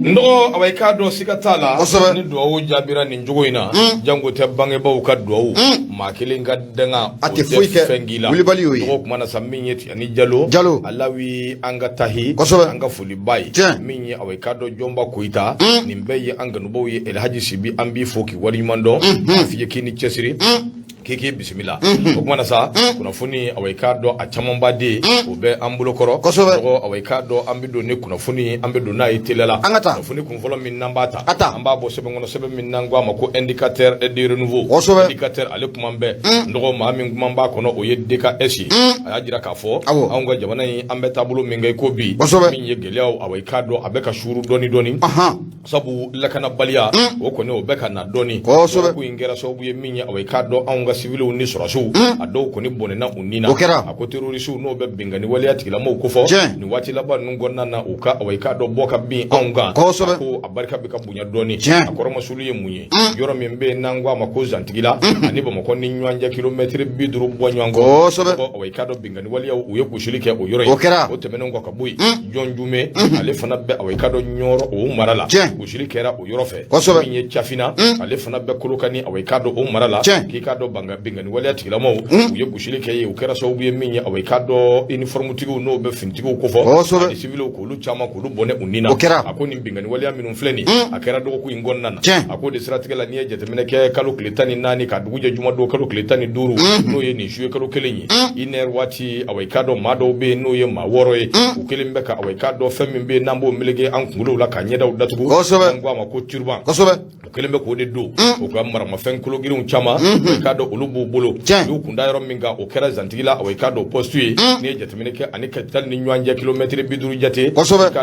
ndo awai do sikatala ni do jabira ni njogo ina jango te bange ba ka do ma kilinga danga ate fuike fengila do kuma na saminyeti ani jalo alawi anga tahi anga fuli bai minyi awai do jomba kuita nimbe anga nubo ye elhaji sibi ambi foki wari mando afiye kini chesiri kiki bismillah okumana sa kuna funi awai do a chamamba de obe ambulo koro ko awai do ambido ne kuna funi ambido na itelela kuna funi kun folo min nambata amba bo sebe ngono sebe min nangwa mako indicateur de renouveau indicateur ale kuma mbe ndo ma min kuma mba kono o yedeka esi ajira ka fo awunga jabana yi ambe tabulo min ngay ko bi min ye gelew awai do abeka shuru doni sabu lakana balia o ko ne o beka na doni ko ingera so bu ye min ye awai do awunga civil ni surasu ado ko ni bonena unina ako terroristu no be bingani wali atikila mo ko fo ni wati laba ngonna na uka awai do boka bi anga ko abarka be ka bunya doni akoro masulu ye munye yoro membe nangwa mako zantigila ani bo mako ni nywanja kilometre bi duru bonyango ko awai do bingani wali uye kushilike o yoro o temeno ngwa kabui jonjume ale fana be awai do nyoro o marala kushilike ra o yoro fe minye chafina ale fana be kolokani awai do o marala kika do bingani wali atikila mo uye kushilike ye ukera so buye minye awai do uniform tigo no be fintigo ko fo ani civil ko lu chama ko lu bone unina ako ni bingani wali aminu fleni akera do ko ingonna na ako de strategela ni ejete meneke calculatani nani ka duguje juma do calculatani duru no ye ni shuwe calculenyi iner wati awai do mado be no ye maworo e ukelimbe ka awai do fembe nambo melege ankungulo la ka nyeda udatugo ngwa mako turban ukelimbe ko de do o ko amara ma fen kulo girum chama do ulubu bolo yu kunda yoro minga o kera zantigila awai do postue ni ejete meneke ani katal ni nywanje kilometre biduru jate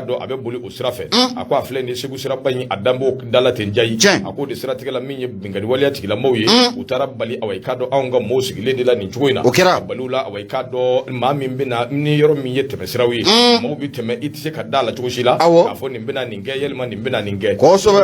do abe boli usrafe ako afle ni segu sirabanyi adambo dala tenjai ako de strategela minye bingani wali atikila moye utara bali awai do aunga mosigile de la ni chuina balula awai do mami mbina ni yoro minye temesirawi mo bi teme itise ka dala chushila afo ni mbina ninge yelma ni mbina ninge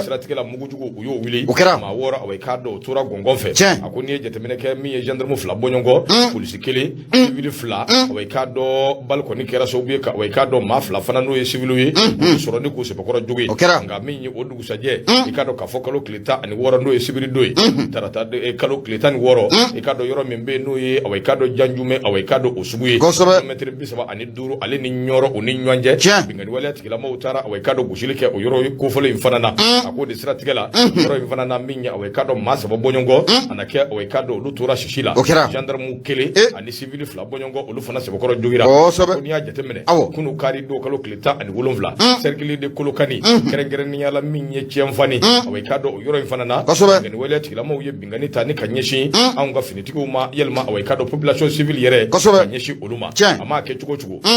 strategela mugujugo uyo wili ma wora awai do tura gongonfe ako ni ejete meneke minye gendarme fla bonyongo police kele civil fla awai do balkoni kera so bi ka awai do mafla fana no ye civil ye soro ni ko se bakora jogi nga minyi odugu saje ikado kafokalo kleta ani woro no ye civil doy tarata de kalo kleta ni woro ikado yoro membe no ye awai do janjume awai do osuguye metre bisaba ani duru ale ni nyoro oni nywanje bingani wala tikila mo utara awai do gushilike o yoro ko fole infanana ako de strategela yoro infanana minya awai do masa bonyongo anake awai do lutura shishila gendarme kele ani civil fla bonyongo olufana se bakora jogira ko ni ajete mene kunu kari do kalo kleta ani wolonvla cercle de kolokani kerengere ni yala minye chiamfani awai do yoro infanana ngani wala tikila mo ye bingani tani kanyeshi anga finitigo ma yelma awai do population civil yere kanyeshi oluma ama ke chugo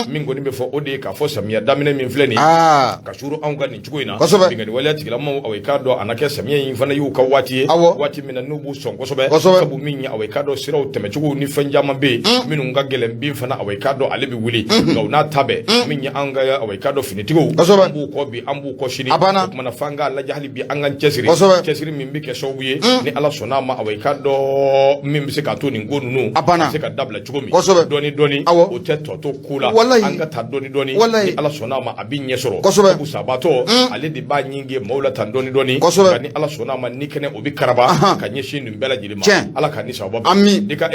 mingo ni befo ode ka fo samia damine min fleni ka shuru anga ni chugo ina bingani wala tikila mo awai do anake samia infana yu ka wati mina nubu sonko sabu minya awai do siraw teme chugo ni fanjama be minu ngagele mbi fana awai do alebi wili na tabe minya anga ya awai do finitigo ambu ko bi ambu ko shini kuma na fanga la jahli bi angan chesiri mimbi ke showuye ni ala sona ma awai do mimbi se ka to ni ngonu no se ka dabla chugomi doni o teto to kula anga ta doni ni ala sona ma abinye soro bu sabato ale di ba nyinge maula tan doni ni ala sona ma nikene obi karaba kanye shinu mbela jilima ala kanisa obabu dika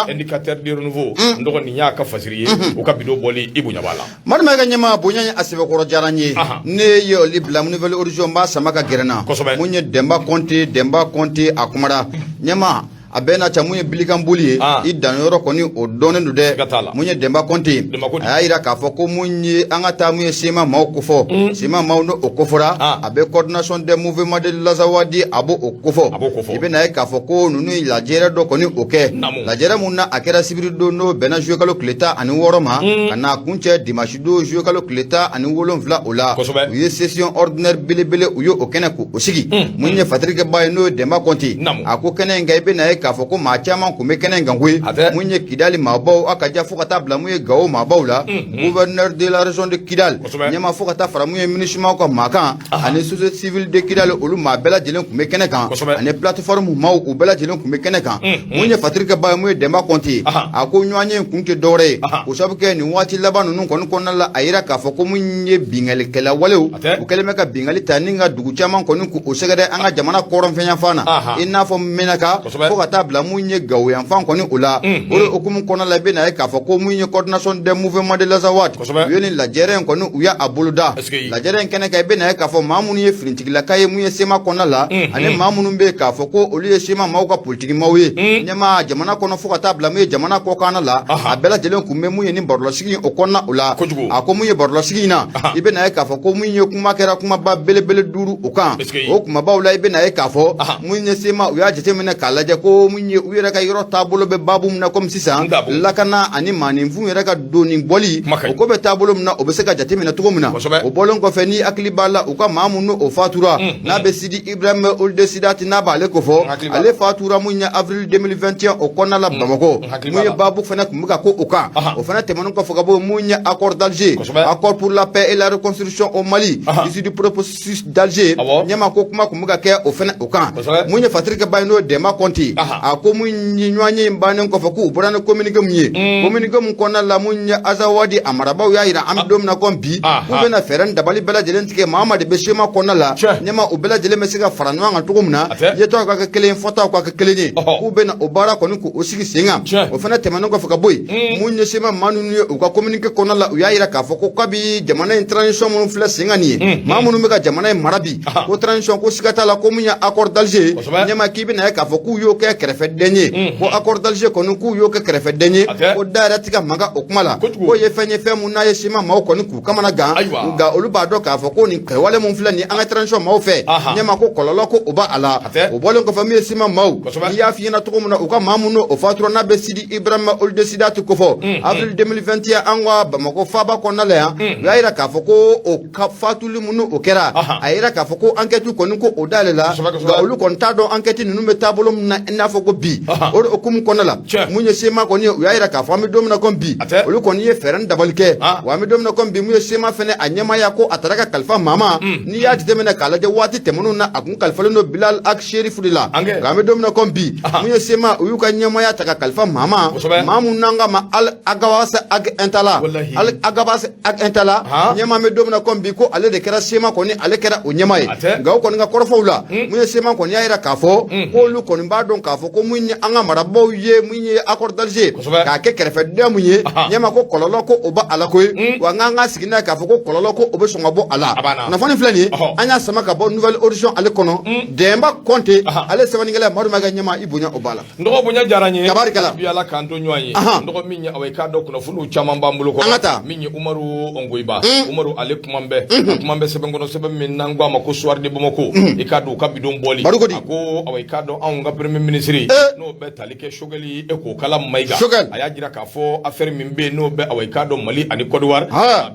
indicateur de renouveau ndogo ni nyaka fasiriye o ka bido boli ibunya bala madama ga nyama bunya asibe ko jaranye ne yo libla mu nouvelle origine ba samaka gerena munye demba konti akumara nyama abena cha munye bilikambuli idanoro koni odone ndude munye demba konti ayira kafo ko munye angata munye sima maokufo sima mauno okufora abe coordination de mouvement de lazawadi abo okufo ibena kafo ko nunu la jere do koni oke la jere munna akera sibiri do no bena jouer kalo kleta ani woroma kana kunche dimashido jouer kalo kleta ani wolon vla ola uye session ordinaire bilibele uyo okene ko osigi munye fatrike bay no demba konti ako kene ngai bena k'a fɔ ko maa caman kun bɛ kɛnɛ kan koyi mun ye Kidali maabaw a ka ja fo ka taa bila mun ye Gawo maabaw la gouverneur de la région de Kidal ɲɛma fo ka taa fara mun ye MINUSMA ka maa kan ani société civile de Kidal olu maa bɛɛ lajɛlen kun bɛ kɛnɛ kan ani plateforme maaw u bɛɛ lajɛlen kun bɛ kɛnɛ kan mun ye Fatirika Ba ye mun ye Demba Konte a ko ɲɔgɔn ye kun tɛ dɔwɛrɛ ye o sabu kɛ nin waati laban ninnu kɔni kɔnɔna la a yira k'a fɔ ko mun ye bingalikɛla walew u kɛlen bɛ ka bingali ta ni ka dugu caman kɔni k'o sɛgɛrɛ an ka jamana kɔrɔnfɛn na i n'a fɔ Menaka fo ka taa bila mun ye Gawo yanfan kɔni o la o de hukumu kɔnɔna la i bɛna ye k'a fɔ ko mun ye coordination des mouvements de l'Azawad u ye nin lajɛrɛ in kɔni u y'a boloda lajɛrɛ in kɛnɛ kan i bɛna ye k'a fɔ maa minnu ye finitigilaka ye mun ye Sema kɔnɔna la ani maa minnu bɛ k'a fɔ ko olu ye Sema maaw ka politiki maaw ye ɲɛma jamana kɔnɔ fo ka taa bila mun ye jamana kɔkan la a bɛɛ lajɛlen kun bɛ mun ye ni barolɔsigi o kɔnɔna o la a ko mun ye barolɔsigi in na i bɛna ye k'a fɔ ko mun ye kuma kɛra kumaba belebele 5 o kan o kumabaw la i bɛna ye k'a fɔ mun ye Sema u y'a jateminɛ k'a lajɛ ko mun ye u yɛrɛ ka yɔrɔ taabolo bɛ baabu min na comme sisan lakana ani maaninfin yɛrɛ ka doni bɔli o ko bɛ taabolo min na o bɛ se ka jateminɛ cogo min na o bɔlen kɔfɛ ni hakili b'a la u ka maa minnu o fatura n'a bɛ Sidi Ibrahima Olde Sidati n'a b'ale ko fɔ ale fatura mun ye avril 2021 o kɔnɔna la Bamako mun ye baabu fana kun bɛ ka ko o kan o fana tɛmɛnen kɔfɛ ka bɔ mun ye accord d'Alger accord pour la paix et la reconstruction au Mali issu du processus d'Alger ɲɛma ko kuma kun bɛ ka kɛ o fana o kan mun ye Fatirika Ba n'o Demba Konte a ko mun ye ɲɔgɔn ye bannen kɔfɛ k'u bɔra ni communiqué mun ye communiqué mun kɔnɔna la mun ye Azawadi a marabaw y'a yira an bɛ don min na comme bi k'u bɛna fɛɛrɛ ni dabali bɛɛ lajɛlen tigɛ maa de bɛ Sema kɔnɔna la ɲɛma u bɛɛ lajɛlen bɛ se ka fara ɲɔgɔn kan cogo min na yetaw ka kɛ kelen ye fɔtaw ka kɛ kelen ye k'u bɛna o baara kɔni k'o sigi sen kan o fana tɛmɛnen kɔfɛ ka bɔ yen mun ye Sema maa ninnu ye u ka communiqué kɔnɔna la u y'a yira k'a fɔ ko kabi jamana in transition minnu filɛ sen kan nin ye maa minnu bɛ ka jamana in mara bi ko transition ko siga t'a la ko mun ye accord d'Alger ɲɛma k'i bɛna ye k'a fɔ k'u y'o kɛ kɛrɛfɛden ye ko accord d'Alger kɔni k'u y'o kɛ kɛrɛfɛden ye ko da yɛrɛ ti ka maga o kuma la ko ye fɛn mun n'a ye Sema maaw kɔni k'u kamana gan nka olu b'a dɔn k'a fɔ ko nin kɛwale mun filɛ nin an ka transition maaw fɛ ɲɛma ko kɔlɔlɔ ko o b'a la o bɔlen kɔfɛ min ye Sema maaw n'i y'a f'i ɲɛna cogo min na u ka maa minnu o fatura n'a bɛ Sidi Ibrahima Olde Sidati ko fɔ avril 2021 an ka Bamako faaba kɔnɔna la yan u y'a yira k'a fɔ ko o fatuli minnu o kɛra a yira k'a fɔ ko enquête kɔni ko o dayɛlɛ la nka olu kɔni t'a dɔn enquête ninnu bɛ taabolo min na i n'a fɔ ko bi o de hukumu kɔnɔna la mun ye Sema kɔni ye u y'a yira k'a fɔ an bɛ don min na comme bi olu kɔni ye fɛɛrɛ ni dabali kɛ wa an bɛ don min na comme bi mun ye Sema fɛnɛ a ɲɛmaaya ko a taara ka kalifa maa ma n'i y'a jateminɛ k'a lajɛ waati tɛmɛnenw na a kun kalifalen don Bilal ak Sherifu de la nka an bɛ don min na comme bi mun ye Sema u y'u ka ɲɛmaaya ta ka kalifa maa ma maa mun n'an ka ma Al Agabase ak Intala Al Agabase ak Intala ɲɛma bɛ don min na comme bi ko ale de kɛra Sema kɔni ale kɛra o ɲɛma ye nka o kɔni ka kɔrɔfɔw la mun ye Sema kɔni y'a yira k'a fɔ k'olu kɔni b'a dɔn k'a fɔ ko mun ye an ka marabaw ye mun ye accord d'Alger k'a kɛ kɛrɛfɛden mun ye ɲɛma ko kɔlɔlɔ ko o b'a la koyi wa n k'an sigi n'a ye k'a fɔ ko kɔlɔlɔ ko o bɛ sɔn ka bɔ a la kunnafoni filɛ nin ye an y'a sama ka bɔ nouvelle audition ale kɔnɔ Demba Konte ale sɛbɛnnikɛla Madu Mayiga ɲɛma i bonya o b'a la n dɔgɔ bonya diyara n ye tabarikala bi Ala k'an to ɲɔgɔn ye n dɔgɔ min ye awɔ i k'a dɔn kunnafoniw caman b'an bolo kɔrɔ an ka taa min ye Umaru Ongoyiba Umaru ale kuman bɛ sɛbɛn kɔnɔ sɛbɛn min n'an k'a ma ko soir de Bamako i k'a dɔn u ka bidon bɔli a ko awɔ i k'a dɔn anw ka premier ministre n'o bɛ tali kɛ Choguel Eko Kala Mayiga a y'a jira k'a fɔ affaire min bɛ yen n'o bɛ awɔ i k'a dɔn Mali ani Côte d'Ivoire a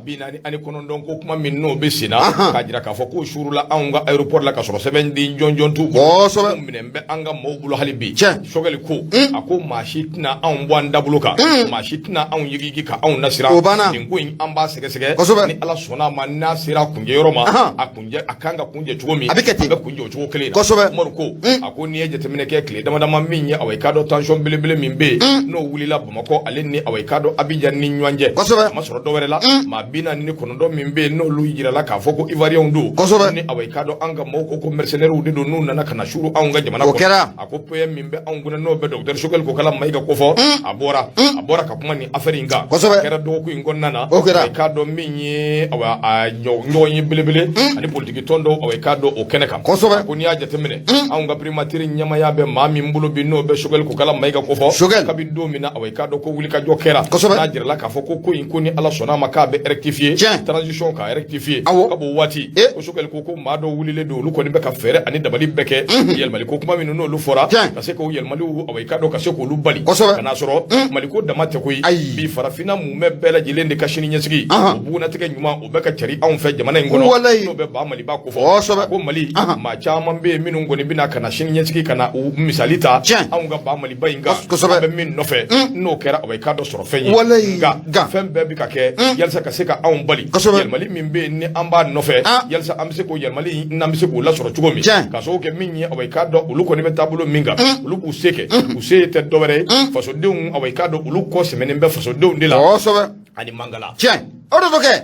49 ko kuma min n'o bɛ sen na k'a jira k'a fɔ k'o surula anw ka aéroport la ka sɔrɔ sɛbɛn di jɔnjɔn t'u bolo minɛn bɛ an ka maaw bolo hali bi Choguel ko a ko maa si tɛna anw bɔ an dabolo kan maa si tɛna anw yigigi ka anw nasira nin ko in an b'a sɛgɛsɛgɛ ni Ala sɔnna ma n'a sera kunjɛ yɔrɔ ma a kan ka kunjɛ cogo min a bɛ kunjɛ o cogo kelen na Umaru ko a ko n'i ye jateminɛ kɛ tile damadama min ye awɔ i k'a dɔn tension belebele min bɛ yen n'o wulila Bamakɔ ale ni awɔ i k'a dɔn Abidjan ni ɲɔgɔn cɛ a ma sɔrɔ dɔwɛrɛ la maa 49 min bɛ yen n'olu yirala k'a fɔ ko Ivoirien don ni awɔ i k'a dɔn an ka maaw ko mercenaires de don n'u nana ka na suru anw ka jamana kɔnɔ a ko PM min bɛ anw kunna n'o bɛ docteur Choguel Eko Kala Mayiga ko fɔ a bɔra ka kuma ni affaire in kan a kɛra dɔgɔkun in kɔnɔna na awɔ i k'a dɔn min ye awɔ a ɲɔgɔn ye belebele ani politique tɔn dɔw awɔ i k'a dɔn o kɛnɛ kan ko n'i y'a jateminɛ anw ka primature ɲɛmaaya bɛ maa min bolo bi n'o bɛ Choguel Eko Kala Mayiga ko fɔ kabi don min na awɔ i k'a dɔn ko wulikajɔ kɛra n'a jirala k'a fɔ ko in ko ni Ala sɔnna ma k'a bɛ rectifier transition ka rectifier ka bɔ waati ko Choguel ko maa dɔw wulilen don olu kɔni bɛ ka fɛɛrɛ ani dabali bɛɛ kɛ yɛlɛmali ko kuma min n'olu fɔra ka se k'o yɛlɛmaliw awɔ i k'a dɔn ka se k'olu bali ka n'a sɔrɔ Mali ko dama tɛ koyi bi farafinna mun bɛɛ lajɛlen de ka sini ɲɛsigi o bugunatigɛ ɲuman o bɛ ka cari anw fɛ jamana in kɔnɔ n'o bɛ ba Maliba ko fɔ ko Mali maa caman bɛ yen minnu kɔni bɛna ka na sini ɲɛsigi ka na u misali malita anw ka ba maliba in kan an bɛ min nɔfɛ n'o kɛra o ye k'a dɔ sɔrɔ fɛn ye nka fɛn bɛɛ bɛ ka kɛ yalasa ka se ka anw bali yɛlɛmali min bɛ yen ni an b'a nɔfɛ yalasa an bɛ se k'o yɛlɛmali n'an bɛ se k'o lasɔrɔ cogo min ka sababu kɛ min ye o ye k'a dɔn olu kɔni bɛ taabolo min kan olu k'u se kɛ u se tɛ dɔwɛrɛ ye fasodenw o ye k'a dɔn olu kɔ sɛmɛnen bɛ fasodenw de la ani mangala o de bɛ kɛ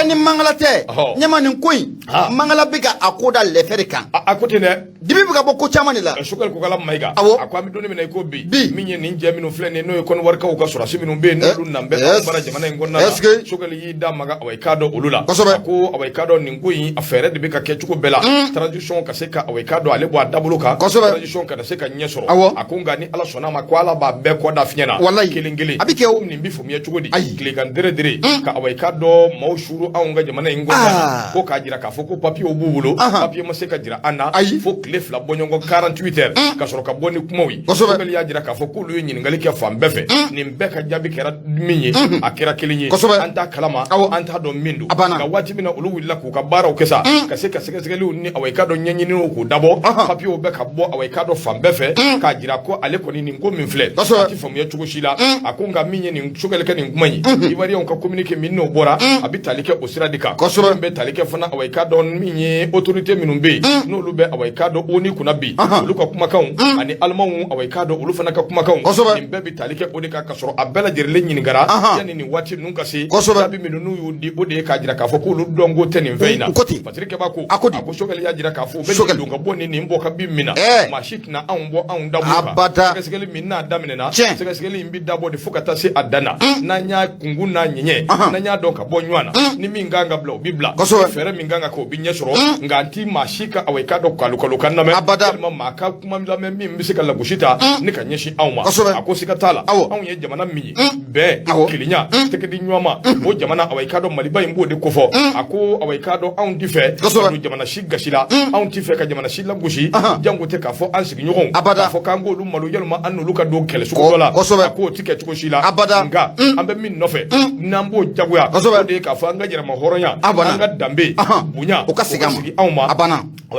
ni mangala tɛ ɲɛma nin ko in mangala bɛ ka a ko da lɛfɛ kan a ko ten dɛ dibi bɛ ka bɔ ko caman de la Sukali Kokala Mayiga a ko an bɛ don min na i ko bi min ye nin jɛ minnu filɛ nin n'o ye kɔnɔwarikaw ka sɔrɔdasi minnu bɛ yen n'olu nan bɛ anw bara jamana in kɔnɔna la Sukali y'i da maga a k'a dɔn olu la a ko a k'a dɔn nin ko in a fɛɛrɛ de bɛ ka kɛ cogo bɛɛ la transition ka se ka k'a dɔn ale bɔ a dabolo kan transition ka se ka ɲɛ sɔrɔ a ko nka ni Ala sɔnna a ma ko Ala b'a bɛɛ kɔ da fiɲɛ na kelen kelen a bɛ kɛ nin bɛ faamuya cogo di tilegan dere ka k'a dɔn maaw suru anw ka jamana in kɔnɔna ko k'a jira k'a fɔ ko papiyew b'u bolo papiye ma se ka jira an na fo tile 2 bɔ ɲɔgɔn 48 heures ka sɔrɔ ka bɔ ni kumaw ye Sukali y'a jira k'a fɔ k'olu ye ɲininkali kɛ fan bɛɛ fɛ nin bɛɛ ka jaabi kɛra min ye a kɛra kelen ye an t'a kalama an t'a dɔn min don nka waati min na olu wulila k'u ka baaraw kɛ sa ka se ka sɛgɛsɛgɛliw ni k'a dɔn ɲɛɲiniw k'u dabɔ papiyew bɛ ka bɔ k'a dɔn fan bɛɛ fɛ k'a jira ko ale kɔni nin ko min filɛ a tɛ faamuya cogo si la a ko nka min ye nin Sukali kɛ nin kuma ye Ivoiriyɛnw ka communiqué min n'o bɔra a bɛ tali kɛ o sira de kan min bɛ tali kɛ fana k'a dɔn min ye autorité minnu bɛ yen n'olu bɛ k'a dɔn ONU kunna bi olu ka kumakanw ani alimaw k'a dɔn olu fana ka kumakanw nin bɛɛ bɛ tali kɛ o de kan ka sɔrɔ a bɛɛ lajɛlen ɲininkara yanni nin waati ninnu ka se jaabi minnu n'u y'u di o de ye k'a jira k'a fɔ k'olu dɔnko tɛ nin fɛn in na Fatirikɛba ko a ko Sukali y'a jira k'a fɔ u bɛ don ka bɔ nin bɔ ka bin min na maa si tɛna anw bɔ anw dabolo kan sɛgɛsɛgɛli min n'a daminɛna sɛgɛsɛgɛli in bɛ dabɔ de fo ka taa se a dan na n'an y'a kungun n'a ɲɛɲɛ n'an y'a dɔn ka bɔ ɲɔgɔn na ni min kan ka bila o bɛ bila fɛɛrɛ min kan ka kɛ o bɛ ɲɛ sɔrɔ nka an ti maa si ka k'a dɔn kalo kan lamɛn walima maa ka kuma lamɛn min bɛ se ka lagosi ta ni ka ɲɛsin anw ma a ko siga t'a la anw ye jamana min ye bɛɛ kelenya tɛgɛdi ɲɔgɔn ma o jamana k'a dɔn Maliba in b'o de kofɔ a ko k'a dɔn anw tɛ fɛ ka don jamana si gasi la anw tɛ fɛ ka jamana si lagosi jango tɛ k'a fɔ an sigiɲɔgɔnw k'a fɔ k'an k'olu malo yalima an n'olu ka don kɛlɛ sugu dɔ la a k'o tɛ kɛ cogo si la nka an bɛ min nɔfɛ n'an b'o jagoya o de ye k'a fɔ an ka yɛrɛma hɔrɔnya an ka danbe bonya o ka sigi anw ma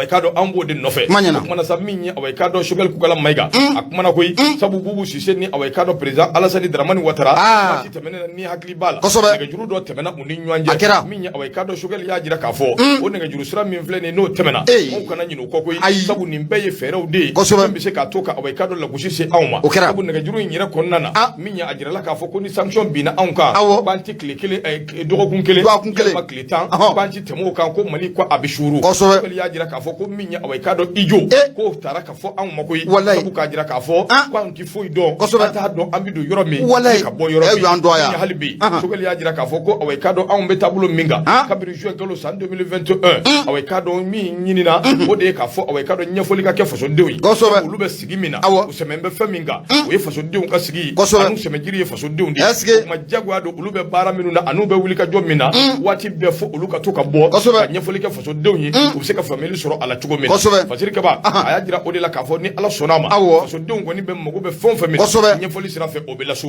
k'a dɔn an b'o de nɔfɛ o kumana sa min ye k'a dɔn Sukali Kokala Mayiga a kumana koyi sabu Bubu Sise ni k'a dɔn président Alassane Dramane Ouattara waati tɛmɛnen ni hakili b'a la nɛgɛjuru dɔ tɛmɛna u ni ɲɔgɔn cɛ min ye k'a dɔn Sukali y'a jira k'a fɔ o nɛgɛjuru sira min filɛ nin n'o tɛmɛna anw kana ɲinɛ o kɔ koyi sabu nin bɛɛ ye fɛɛrɛw de ye min bɛ se k'a to k'a dɔn lagosi se anw ma sabu nɛgɛjuru in yɛrɛ kɔnɔna na min ye a jirala k'a fɔ ko ni sanction binna anw kan k'an tɛ tile kelen dɔgɔkun kelen walima tile 10 k'an tɛ tɛmɛ o kan ko Mali ko a bɛ suuru Sukali y'a jira k'a fɔ ko min ye k'a dɔn ijo k'o taara ka fɔ anw ma koyi sabu k'a jira k'a fɔ k'anw tɛ foyi dɔn an t'a dɔn an bɛ don yɔrɔ min ka bɔ yɔrɔ min hali bi Sukali y'a jira k'a fɔ ko k'a dɔn anw bɛ taabolo min kan kabini juin kalo san 2021 k'a dɔn min ɲinina o de ye k'a fɔ k'a dɔn ɲɛfɔli ka kɛ fasodenw ye olu bɛ sigi min na u sɛmɛ bɛ fɛn min kan o ye fasodenw ka sigi ani sɛmɛjiri ye fasodenw de ye o ma jagoya don olu bɛ baara minnu na an'u bɛ wuli ka jɔ min na waati bɛɛ fo olu ka to ka bɔ ka ɲɛfɔli kɛ fasodenw ye u bɛ se ka faamuyali sɔrɔ a la cogo min na Fatirikɛba a y'a jira o de la k'a fɔ ni Ala sɔnna a ma fasodenw kɔni bɛ mago bɛ fɛn o fɛn min na ɲɛfɔli sira fɛ o bɛ lasu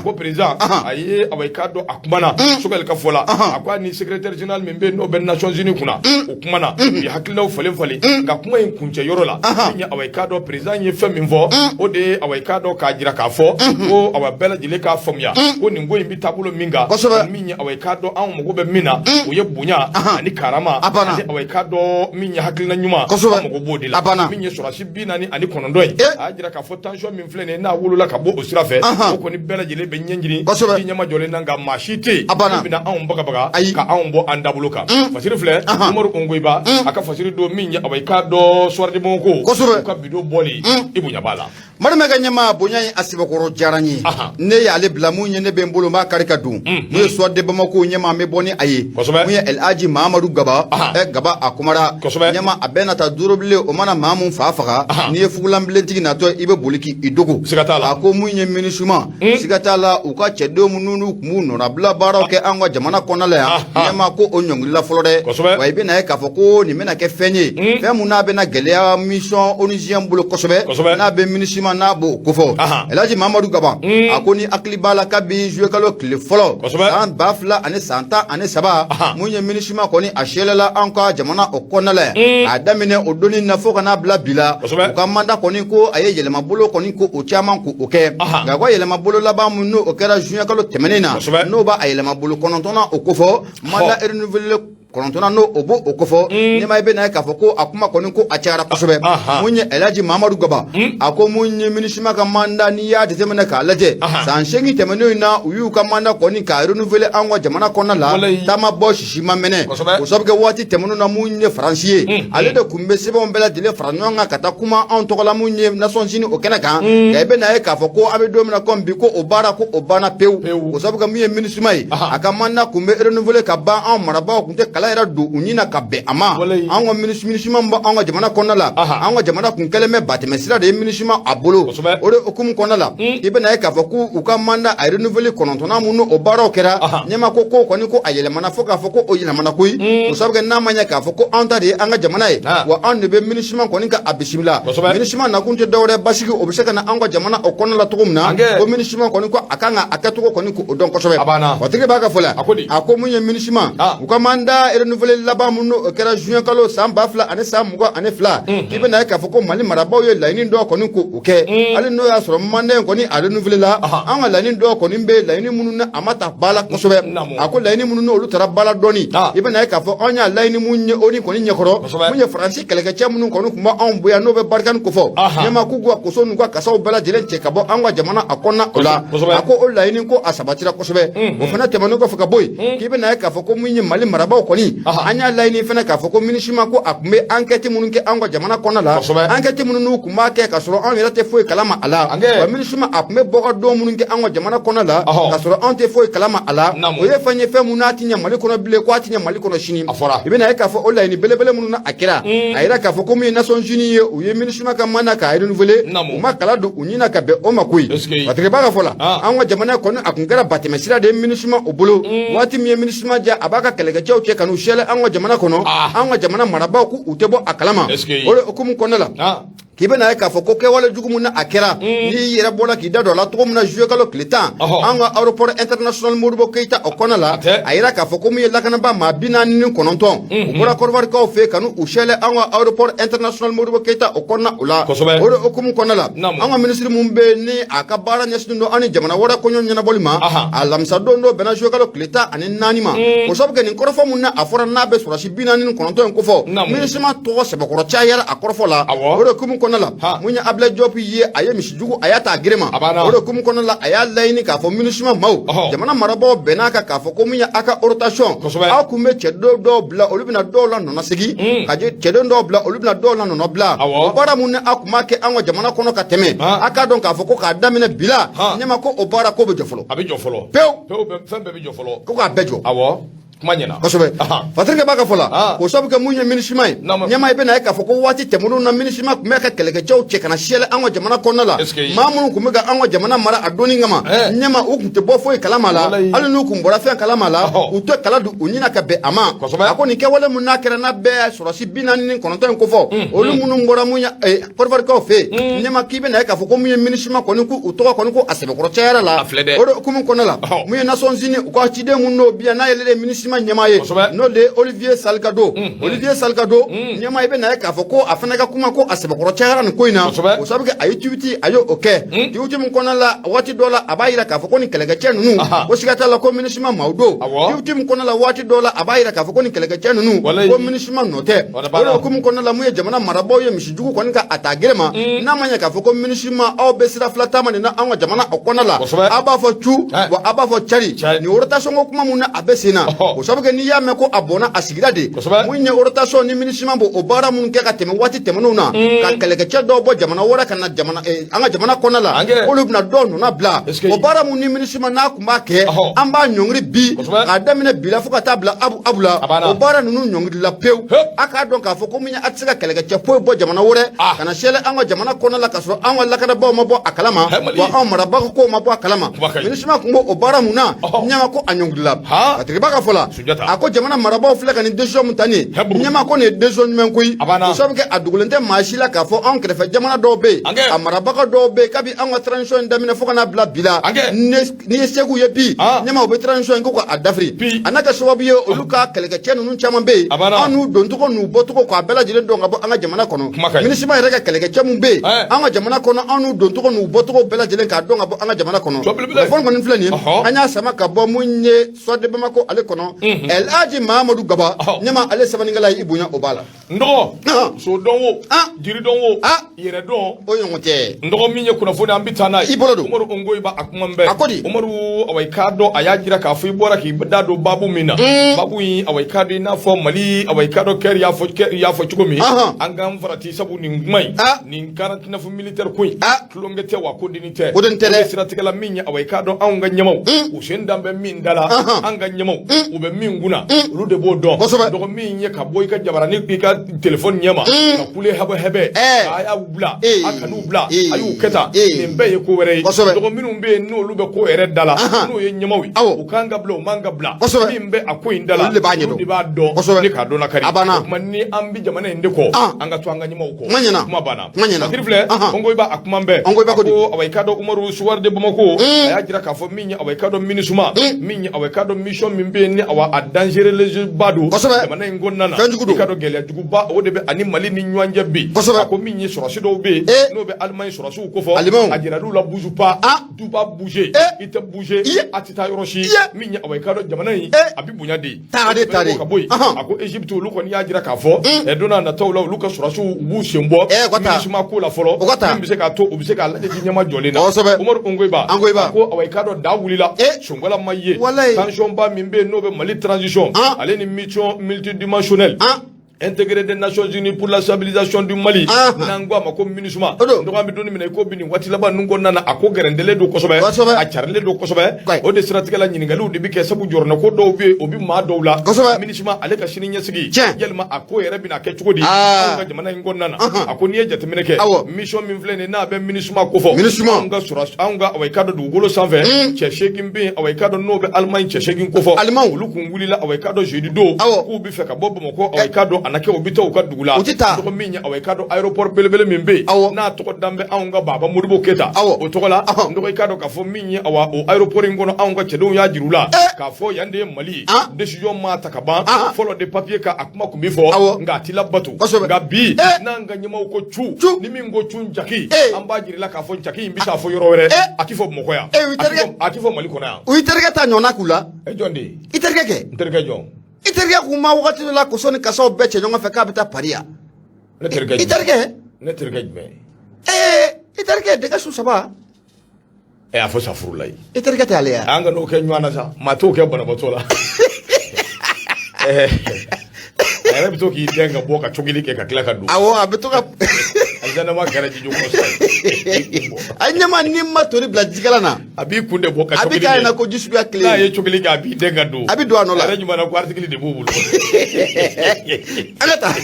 ko président a ye k'a dɔn a kumana Sukali ka fɔ la a ko a ni secrétaire général min bɛ yen n'o bɛ Nations Unies kunna o kumana u ye hakilinaw falen nka kuma in kuncɛ yɔrɔ la min ye k'a dɔn président ye fɛn min fɔ o de ye k'a dɔn k'a jira k'a fɔ ko bɛɛ lajɛlen k'a faamuya ko nin ko in bɛ taabolo min kan min ye k'a dɔn anw mago bɛ min na o ye bonya ani karama ani k'a dɔn min ye hakilina ɲuman an mago b'o de la min ye sɔrɔdasi 49 ye a y'a jira k'a fɔ tension min filɛ nin ye n'a wolola ka bɔ o sira fɛ o kɔni bɛɛ lajɛlen bɛ ɲɛɲini i ɲɛma jɔlen na nka maa si tɛ yen min bɛna anw bagabaga ka anw bɔ an dabolo kan Fasiri filɛ Umaru Ongoyiba a ka fasiri don min ye k'a dɔn Suwaridimɔgɔ ko u ka bidon bɔli i bonya b'a la Marimɛ ka ɲɛmaa bonya in a sɛbɛkɔrɔ diyara n ye ne y'ale bila mun ye ne bɛ n bolo n b'a kari ka dun n'o ye Suwadi Bamako ɲɛmaa n bɛ bɔ ni a ye mun ye El Hadji Mahamadu Gaba Gaba a kumara ɲɛmaa a bɛɛ na taa durobilen o mana maa min fa faga n'i ye fugulanbilentigi natɔ i bɛ boli k'i dogo a ko mun ye MINUSMA siga t'a la u ka cɛdenw minnu n'u tun b'u nɔnabila baaraw kɛ an ka jamana kɔnɔna la yan ɲɛmaa ko o ɲɔngirila fɔlɔ dɛ wa i bɛna ye k'a fɔ ko nin bɛna kɛ fɛn ye fɛn mun n'a bɛna gɛlɛya mission onusiyen bolo kosɛbɛ n'a bɛ MINUSMA minishima na bo kofo Elaji Mamadou Gaba akoni aklibala kabi jouer kalo kle folo san bafla ane santa ane saba munye minishima koni ashelela anka jamana okonale adamine odoni nafo kana bla bila ukamanda koni ko aye yelema bolo koni ko o chaman ko oke ngakwa yelema bolo laba munno okera jouer kalo temenina no ba ayelema bolo konontona okofo mala renouveler konontona no obo okofo nyema ibe na kafoko akuma koni ko achara kosobe munye Elaji Mamadou Gaba ako munye minishima kamanda ni ya temene ka laje san shengi temene na uyu kamanda koni ka renouveler angwa jamana kona la tama bosh shima mene usobge wati temene na munye francier ale de kumbe sebe ombela dile franonga katakuma on tokola munye Nations Unies okena kan ya ibe na kafoko abe domina kombi ko obara ko obana peu usobge munye minishima akamanda kumbe renouveler ka ba an maraba kunte kala era do unyina kabe ama angwa minishima mba angwa jamana kona la angwa jamana kunkeleme batemesira de minishima abolo ore okum kona la ibe na kafoko ukamanda a renouveler konontona muno obara okera nyema koko koni ko ayele mana foka foko oyela mana kuyi usabge na manya kafoko antade anga jamana wa anbe minishima koni ka abishimla minishima na kunje dawre basiki obishaka na angwa jamana okona la tugumna o minishima koni ko akanga akatuko koni ko odon kosobe watike baka fola akomunye minishima ukamanda renouveler laba muno okera juin kalo samba fla ane samugo ane fla ibe na kafoko mali maraba yo laini ndo koni ko oke ale no ya soro mande koni a renouveler la anga laini ndo koni mbe laini munu na amata bala kosobe ako laini munu no olu tara bala doni ibe na kafo onya laini munye oni koni nyekoro munye franci keleke chamunu koni kuma ambuya no be barkan kofo nyama kugwa kosonu kwa kasaw bala jelen chekabo angwa jamana akona ola ako o laini ko asabatira kosobe ofana temano ko fuka boy ibe na kafo ko munye mali maraba koni anya laini fena kafo ko minishima ko akme enquête munu ke angwa jamana kona la enquête munu no kuma ke kasoro an yela te foi kalama ala wa minishima akme boga do munu ke angwa jamana kona la kasoro an te foi kalama ala o ye fanye fe munati nya mali kono bile ko atinya mali kono shini ibe na kafo o laini belebele munu na akira ayira kafo ko mi Nations Unies o ye minishima ka mana ka renouveler uma kala do unyina ka be o makui watike baga fola angwa jamana kono akungara batemesira de minishima obolo wati mi minishima ja abaka kelege chao che kanu shele angwa jamana kono angwa jamana maraba ku utebo akalama ore okumu kono la kibe na ka foko ke wala jugumu na akera ni yera bola ki dado la to na jouer kalo kletan anga aéroport international Modibo Keita okona la ayira ka foko mu yela kana ba ma bina ni kononton ubora korvar ka fe kanu ushele anga aéroport international Modibo Keita okona ula ore okumu kona la anga ministre mumbe ni akabara nyasido no ani jamana wora konyo nyana bolima alamsa dondo bena jouer kalo kleta ani nanima ko sabge ni korofo munna afora na be sura bina ni kononton ko fo ministre ma to se bakoro chayara akorofo la ore okumu konala munya abla jopi ye aye misjugu ayata agrema ore kum kono la aya laini ka fo minishima mau jamana marabo benaka ka fo komunya aka rotation akume chedo do bla olubina do la no nasigi kaje chedo do bla olubina do la no bla obara munne akuma ke anwa jamana kono ka teme aka don ka fo ko ka damine bila nyama ko obara ko be jofolo peu fembe be jofolo ko ka bejo kumanyena kosobe fatrike baka fola ko sabu ke munye minishima nyama ibe na ka foko wati temunu na minishima kumeka keleke chao chekana shele anwa jamana konna la mamunu kumeka anwa jamana mara adoni ngama nyama ukunte bofo kalama la alunu kumbora fe kalama la uto kala du unyina ka be ama ako ni ke wala munakera na be sorasi binani ni kononto nkofo olu munu mbora munya porvar ko fe nyama kibe na ka foko munye minishima koniku utoka koniku asebe ko chera la oro kumun konna la munye Nations Unies ko chide munno bia na yele minishima nyamaye no le Olivier Salgado nyama ibe na ka foko afana ka kuma ko asebe ko chara n koina o sabuke ayituti ayo oke tiuti mun kona la wati dola abayira ka foko ni kelega chenu o sigata la communishima maudo tiuti mun kona la wati dola abayira ka foko ni kelega chenu communishima note o kum kona la muye jamana marabo ye mishijugu ko nka atagrema na manya ka foko communishima o besira flatama ni na anga jamana okona la aba fo chu wa aba fo chari ni orata songo kuma muna abesina o sabuke ni ya meko abona asigira de munye rotation ni minishima bo obara mun ke ka teme wati teme nuna ka keleke chedo bo jamana wora kana jamana anga jamana kona la olubna donu na bla obara mun ni minishima na kuma ke amba nyongri bi adamine bila fuka tabla abula obara nunu nyongri la peu aka don ka foko munya atsika keleke chepo bo jamana wore kana shele anga jamana kona la kasro anga la kada bo mabo akalama wa amara ba ko mabo akalama minishima ko obara muna nyama ko anyongri la atriba ka fola a ko jamana marabaw filɛ ka nin décision mun ta nin ɲɛma ko nin ye décision ɲuman koyi o sabu kɛ a dogolen tɛ maa si la k'a fɔ anw kɛrɛfɛ jamana dɔw bɛ yen a marabaga dɔw bɛ yen kabi an ka transition in daminɛ fo ka n'a bila bi la n'i ye segu ye bi ɲɛma u bɛ transition in ko k'a dafiri a n'a kɛ sababu ye olu ka kɛlɛkɛcɛ ninnu caman bɛ yen an n'u doncogo n'u bɔcogo k'a bɛɛ lajɛlen dɔn ka bɔ an ka jamana kɔnɔ minisima yɛrɛ ka kɛlɛkɛcɛ mun bɛ yen an ka jamana kɔnɔ an n'u doncogo n'u bɔcogo bɛɛ lajɛlen k'a dɔn ka bɔ an ka jamana kɔnɔ telefɔni kɔni filɛ nin ye an y'a sama ka bɔ mun ye sɔde bamako ale kɔnɔ El Hadji Mahamadu Gaba ɲɛma ale sabanikɛla ye i bonya o b'a la n dɔgɔ so dɔn o jiri dɔn o yɛrɛ dɔn o ɲɔgɔn tɛ n dɔgɔ min ye kunnafoni an bɛ taa n'a ye i bolo don Umaru Ongoyiba a kuma bɛɛ a ko di Umaru awa k'a dɔn a y'a jira k'a fɔ i bɔra k'i da don babu min na babu in awa k'a dɔn i n'a fɔ Mali awa k'a dɔn kɛri y'a fɔ cogo min an k'an farati sabu nin kuma in nin 49 militaire ko in tulonkɛ tɛ wa ko deni tɛ o den tɛ dɛ siratigɛla min ye awa k'a dɔn anw ka ɲɛmaw u sen dan bɛ min da la an ka ɲɛmaw u bɛ min kunna olu de b'o dɔn dɔgɔ min ye ka bɔ i ka jabaranin i ka téléphone ɲɛma ka kule hɛbɛ a y'u bila a kan'u bila a y'u kɛ tan nin bɛɛ ye ko wɛrɛ ye dɔgɔ minnu bɛ yen n'olu bɛ ko yɛrɛ da la n'o ye ɲɛmaw ye u kan ka bila u man ka bila min bɛ a ko in da la olu de b'a dɔn ne k'a dɔn lakari o tuma ni an bɛ jamana in de kɔ an ka to an ka ɲɛmaw kɔ kuma banna kiri filɛ Ongoyiba a kuma bɛɛ ko awa k'a dɔn Umaru Suwari de Bamako a y'a jira k'a fɔ min ye awa k'a dɔn MINUSMA min ye awa k'a dɔn mission min bɛ yen ni awa a dangereux ba don jamana in kɔnɔna na i k'a dɔn gɛlɛyajuguba o de bɛ ani Mali ni ɲɔgɔn cɛ bi a ko min ye sɔrɔsi dɔw bɛ yen n'o bɛ Allemagne sɔrɔsiw ko fɔ a jira l'u la bouge pas tu vas bouger i tɛ bouger a tɛ taa yɔrɔ si min ye awa k'a dɔn jamana in a bɛ bonya de ka bɔ yen a ko Egypte olu kɔni y'a jira k'a fɔ don n'a nataw la olu ka sɔrɔsiw b'u sen bɔ MINUSMA ko la fɔlɔ min bɛ se k'a to u bɛ se k'a lajɛ ɲɛma jɔlen na Umaru Ongoyiba a ko awa k'a dɔn da wulila Sonkala ma ye tension ba min bɛ yen n'o bɛ Mali transition ale ni mission multidimensionnelle intégré des Nations Unies pour la stabilisation du Mali n'an ko a ma ko MINUSMA dɔgɔ an bɛ don min na i ko bi nin waati laban ninnu kɔnɔna na a ko gɛrɛndɛlen don kosɛbɛ a carilen don kosɛbɛ o de siratigɛla ɲininkaliw de bɛ kɛ sabu jɔrɔna ko dɔw bɛ yen o bɛ maa dɔw la MINUSMA ale ka sini ɲɛsigi yalima a ko yɛrɛ bɛna kɛ cogo di anw ka jamana in kɔnɔna na a ko n'i ye jateminɛ kɛ mission min filɛ nin n'a bɛ MINUSMA ko fɔ anw ka awa k'a dɔn dugukolo sanfɛ cɛ 8 bɛ yen awa k'a dɔn n'o bɛ Allemagne cɛ 8 ko fɔ olu kun wulila awa k'a dɔn jeudi don k'u bɛ fɛ ka bɔ Bamakɔ awa k'a dɔn a na kɛ o bɛ taa u ka dugu la tɔgɔ min ye awa k'a dɔn aéroport belebele min bɛ yen n'a tɔgɔ dan bɛ anw ka Baba Modibo Keyita o tɔgɔ la dɔgɔ k'a dɔn k'a fɔ min ye awa o aéroport in kɔnɔ anw ka cɛdenw y'a jiru la k'a fɔ yan de ye Mali ye décision ma ta ka ban fɔlɔ de papier ka a kuma kun bɛ fɔ nka a t'i labato nka bi n'an ka ɲɛmaw ko cu ni min ko cu Njaki an b'a jirila k'a fɔ Njaki in bɛ taa fɔ yɔrɔ wɛrɛ a t'i fɔ Bamakɔ yan a t'i fɔ Mali kɔnɔ yan o i terikɛ ta ɲɔgɔnna k'u la jɔn de ye i terikɛ kɛ n terikɛ jɔn i terikɛ kun ma wagati dɔ la kosɔn ni kasaw bɛɛ cɛ ɲɔgɔn fɛ k'a bɛ taa Paris yan ne terikɛ i terikɛ ne terikɛ jumɛn i terikɛ dɛgɛ su 3 a fɔ sa furu la ye i terikɛ tɛ ale yan an ka n'o kɛ ɲɔgɔn na sa maa t'o kɛ banabaatɔ la a yɛrɛ bɛ to k'i den ka bɔ ka cogili kɛ ka tila ka don awɔ a bɛ to ka ma kɛra jijo kɔsɔ a ɲɛma ni ma tori bila jikala na a b'i kun de bɔ ka cogili kɛ a bɛ k'a ɲɛna ko ji suguya kelen n'a ye cogili kɛ a b'i den ka don a bɛ don a nɔ la a yɛrɛ ɲuman na ko article de b'u bolo an ka taa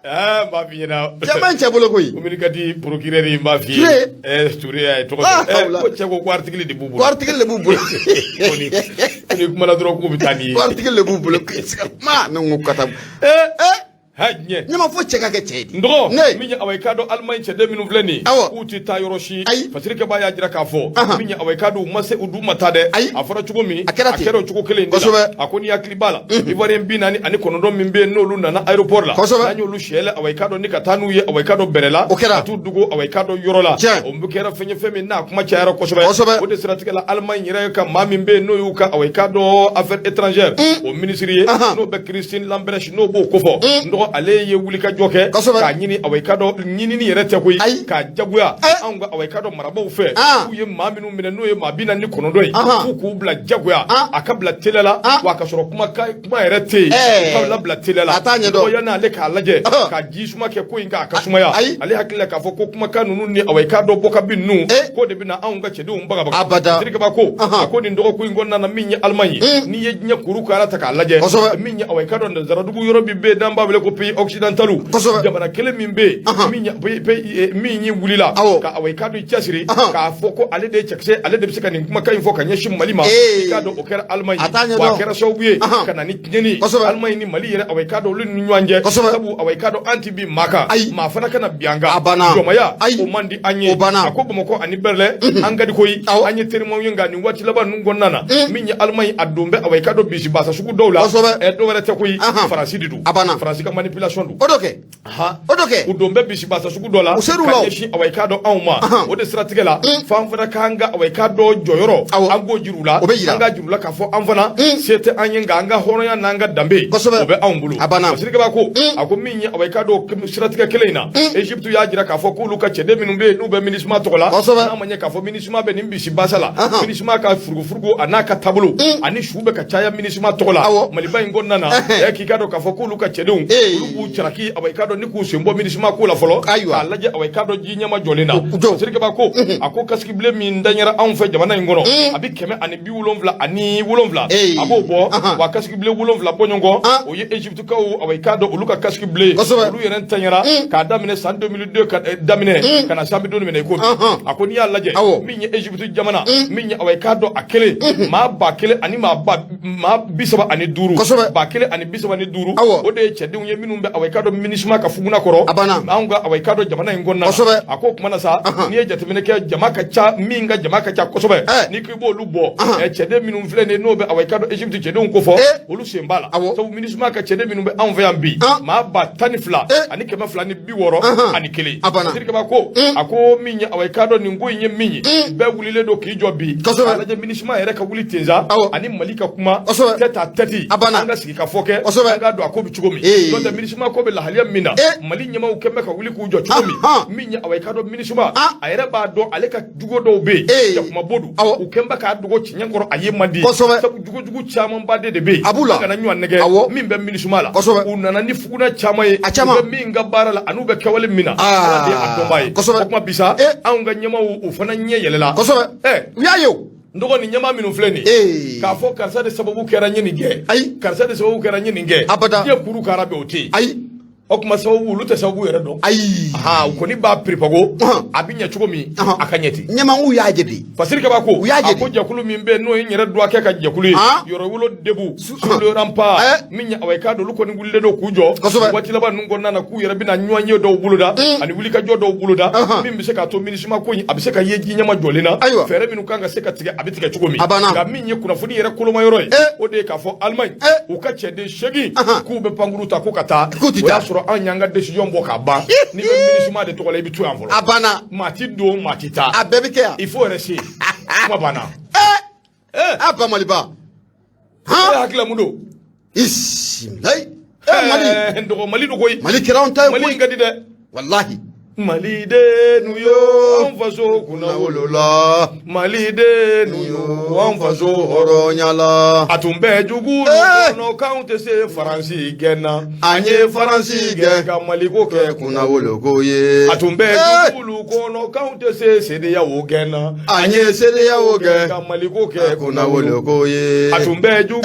n b'a f'i ɲɛna cɛman cɛ bolo koyi komini ka di procureur in b'a f'i ye Touré a ye tɔgɔ ko cɛ ko article de b'u bolo ko article de b'u bolo ko ni kumana dɔrɔn k'u bɛ taa n'i ye ko article de b'u bolo ma ne ko ka taa ɲɛma fo cɛ ka kɛ cɛ ye ndɔgɔ min ye awa k'a dɔn Allemagne cɛden minnu filɛ nin ye k'u tɛ taa yɔrɔ si fasirikɛba y'a jira k'a fɔ min ye awa k'a dɔn u du ma taa dɛ a fɔra cogo min a kɛra o cogo kelen de la a ko n'i hakili b'a la Ivoirien 49 min bɛ yen n'olu nana aéroport la n'an y'olu siyɛlɛ awa k'a dɔn ni ka taa n'u ye awa k'a dɔn bɛrɛ la ka t'u dogo awa k'a dɔn yɔrɔ la o kɛra fɛn ye fɛn min n'a kuma cayara kosɛbɛ o de siratigɛ la Allemagne yɛrɛ ka maa min bɛ yen n'o y'u ka awa k'a dɔn affaires étrangères o ministre ye n'o bɛ Christine Lambrecht n'o b'o ko fɔ ndɔgɔ ale ye wuli ka jɔ kɛ k'a ɲini awa k'a dɔn ɲinini yɛrɛ tɛ koyi k'a jagoya anw ka awa k'a dɔn marabaw fɛ k'u ye maa minnu minɛ n'o ye maa 49 ye f'u k'u bila jagoya a ka bila télé la wa ka sɔrɔ kuma yɛrɛ tɛ yen u ka labila télé la o yanni ale k'a lajɛ ka ji suma kɛ ko in k'a ka sumaya ale hakili la k'a fɔ ko kumakan ninnu ni awa k'a dɔn bɔka bin ninnu k'o de bɛna anw ka cɛdenw bagabaga Sidikaba ko a ko nin dɔgɔkun in kɔnɔna na min ye Allemagne ye n'i ye diɲɛ kuru kara ta k'a lajɛ min ye awa k'a dɔn Zaradugu yɔrɔ min bɛ yen n'an b'a wele ko pays occidentalu jamana kelen min be min yi wulila ka awai kadu chasiri ka foko ale de chekse ale de bisika ni kuma kan fo kan yeshim malima kado o kera almay wa kera sawbuye kana ni nyeni almay ni mali yere awai kado lu ni nyanje sabu awai kado anti bi maka ma fana kana bianga jomaya o mandi anye akobo mako ani berle angadi koyi anye termo yinga ni wati laba nu gonnana min ya almay adombe awai kado bisi basa suku dowla e do wala te koyi faransi didu faransi ka manipulation du odoke udombe bisi basa suku dola kanyeshi awai kado awma o de strategie la fanfana kanga awai kado joyoro ango jirula anga jirula ka fo anfana sete anyenga anga horoya nanga dambe obe awmbulu fasirika ba ko ako min ya awai kado strategie kelena Egypte ya jira ka fo ko luka chede minumbe nube minisma tokola amanye ka fo minisma be nimbishi basala minisma ka furgo anaka tabulu ani shube ka chaya minisma tokola maliba ngonnana e kikado ka fo ko luka chede ulubu charaki awai kado niku sembo minisma ko la folo alaje awai kado jinyama jolena fasirika ba ko ako kaski ble min danyara anfe jamana ngono abi keme ani bi wulonvla ani wulonvla abo bo wa kaski ble wulonvla bonyongo o ye Egypte ka o awai kado uluka kaski ble ulu yeren tanyara ka damine san 2002 ka damine kana sambi doni mene ko ako ni alaje min ye Egypte jamana min ye awai kado akele ma ba kele ani ma bisaba ani duru ba kele ani bisaba ani duru o de chede ye minumbe awai kado minisma ka fuguna koro anga awai kado jamana ngonna ako kuma na sa ni ye jatemene ke jamaka cha minga jamaka cha kosobe ni kibo lubo chede minum fle ne nobe awai kado Egypte chede on ko fo olu sembala so minisma ka chede minumbe anve ambi ma ba tanifla ani kema fla ni bi woro ani kele sirika ba ko ako minya awai kado ni ngo yin minyi be wulile do ki jobi alaje minisma yere ka wuli tenza ani malika kuma teta teti anga sikika foke anga do akobi chugomi do da minisma ko be la halia mina mali nyama ukeme ka wuli ku jo chugomi minya awai kado minisma ayere ba do aleka dugo do be ya kuma bodu ukemba ka dugo chinyankoro ayemadi sabu dugo chaman bade de be kana nywa nege min be minisma la unana ni fuguna chamaye min ga barala anube kawale mina de adombaye kuma bisa anga nyama ufana nye yelela yayo ndogo ni nyama minu fleni ka fo karsa de sababu kera nyeni ge karsa de sababu kera nyeni ge ye kuru karabe oti okuma sababu lute sababu yere do ko ni ba pripago abinya chugomi akanyeti nyama u yajebi fasirika ba ko ako jakulu mimbe no nyere do akeka jakulu yoro wulo debu sulo rampa minya awai kado luko ni gulle do kujo wati laba nungo nana ku yere bina nywanye do buluda ani wulika jodo buluda mimbi seka to minisima ko abiseka yeji nyama jolena fere minu kanga seka tige abitika chugomi ga minye kuna funi yere kuloma yoro ode ka fo almay ukache de shegi ku be panguruta ko kata anyanga decision boka ba ni be minisma de tokole bi tu envolo abana mati do matita abebike il faut rester ma bana aba maliba hakla mudo isimlay mali ndo mali do koy mali kirawon tay mali ngadi de wallahi mali de nuyo onfaso kuna wolola mali de nuyo onfaso horonyala atumbe jugu no kaunte se faransi gena anye faransi ge ka mali ko ke kuna woloko ye atumbe jugu ko no kaunte se sede ya wo gena anye sede ya wo ge ka mali ko ke kuna woloko ye atumbe jugu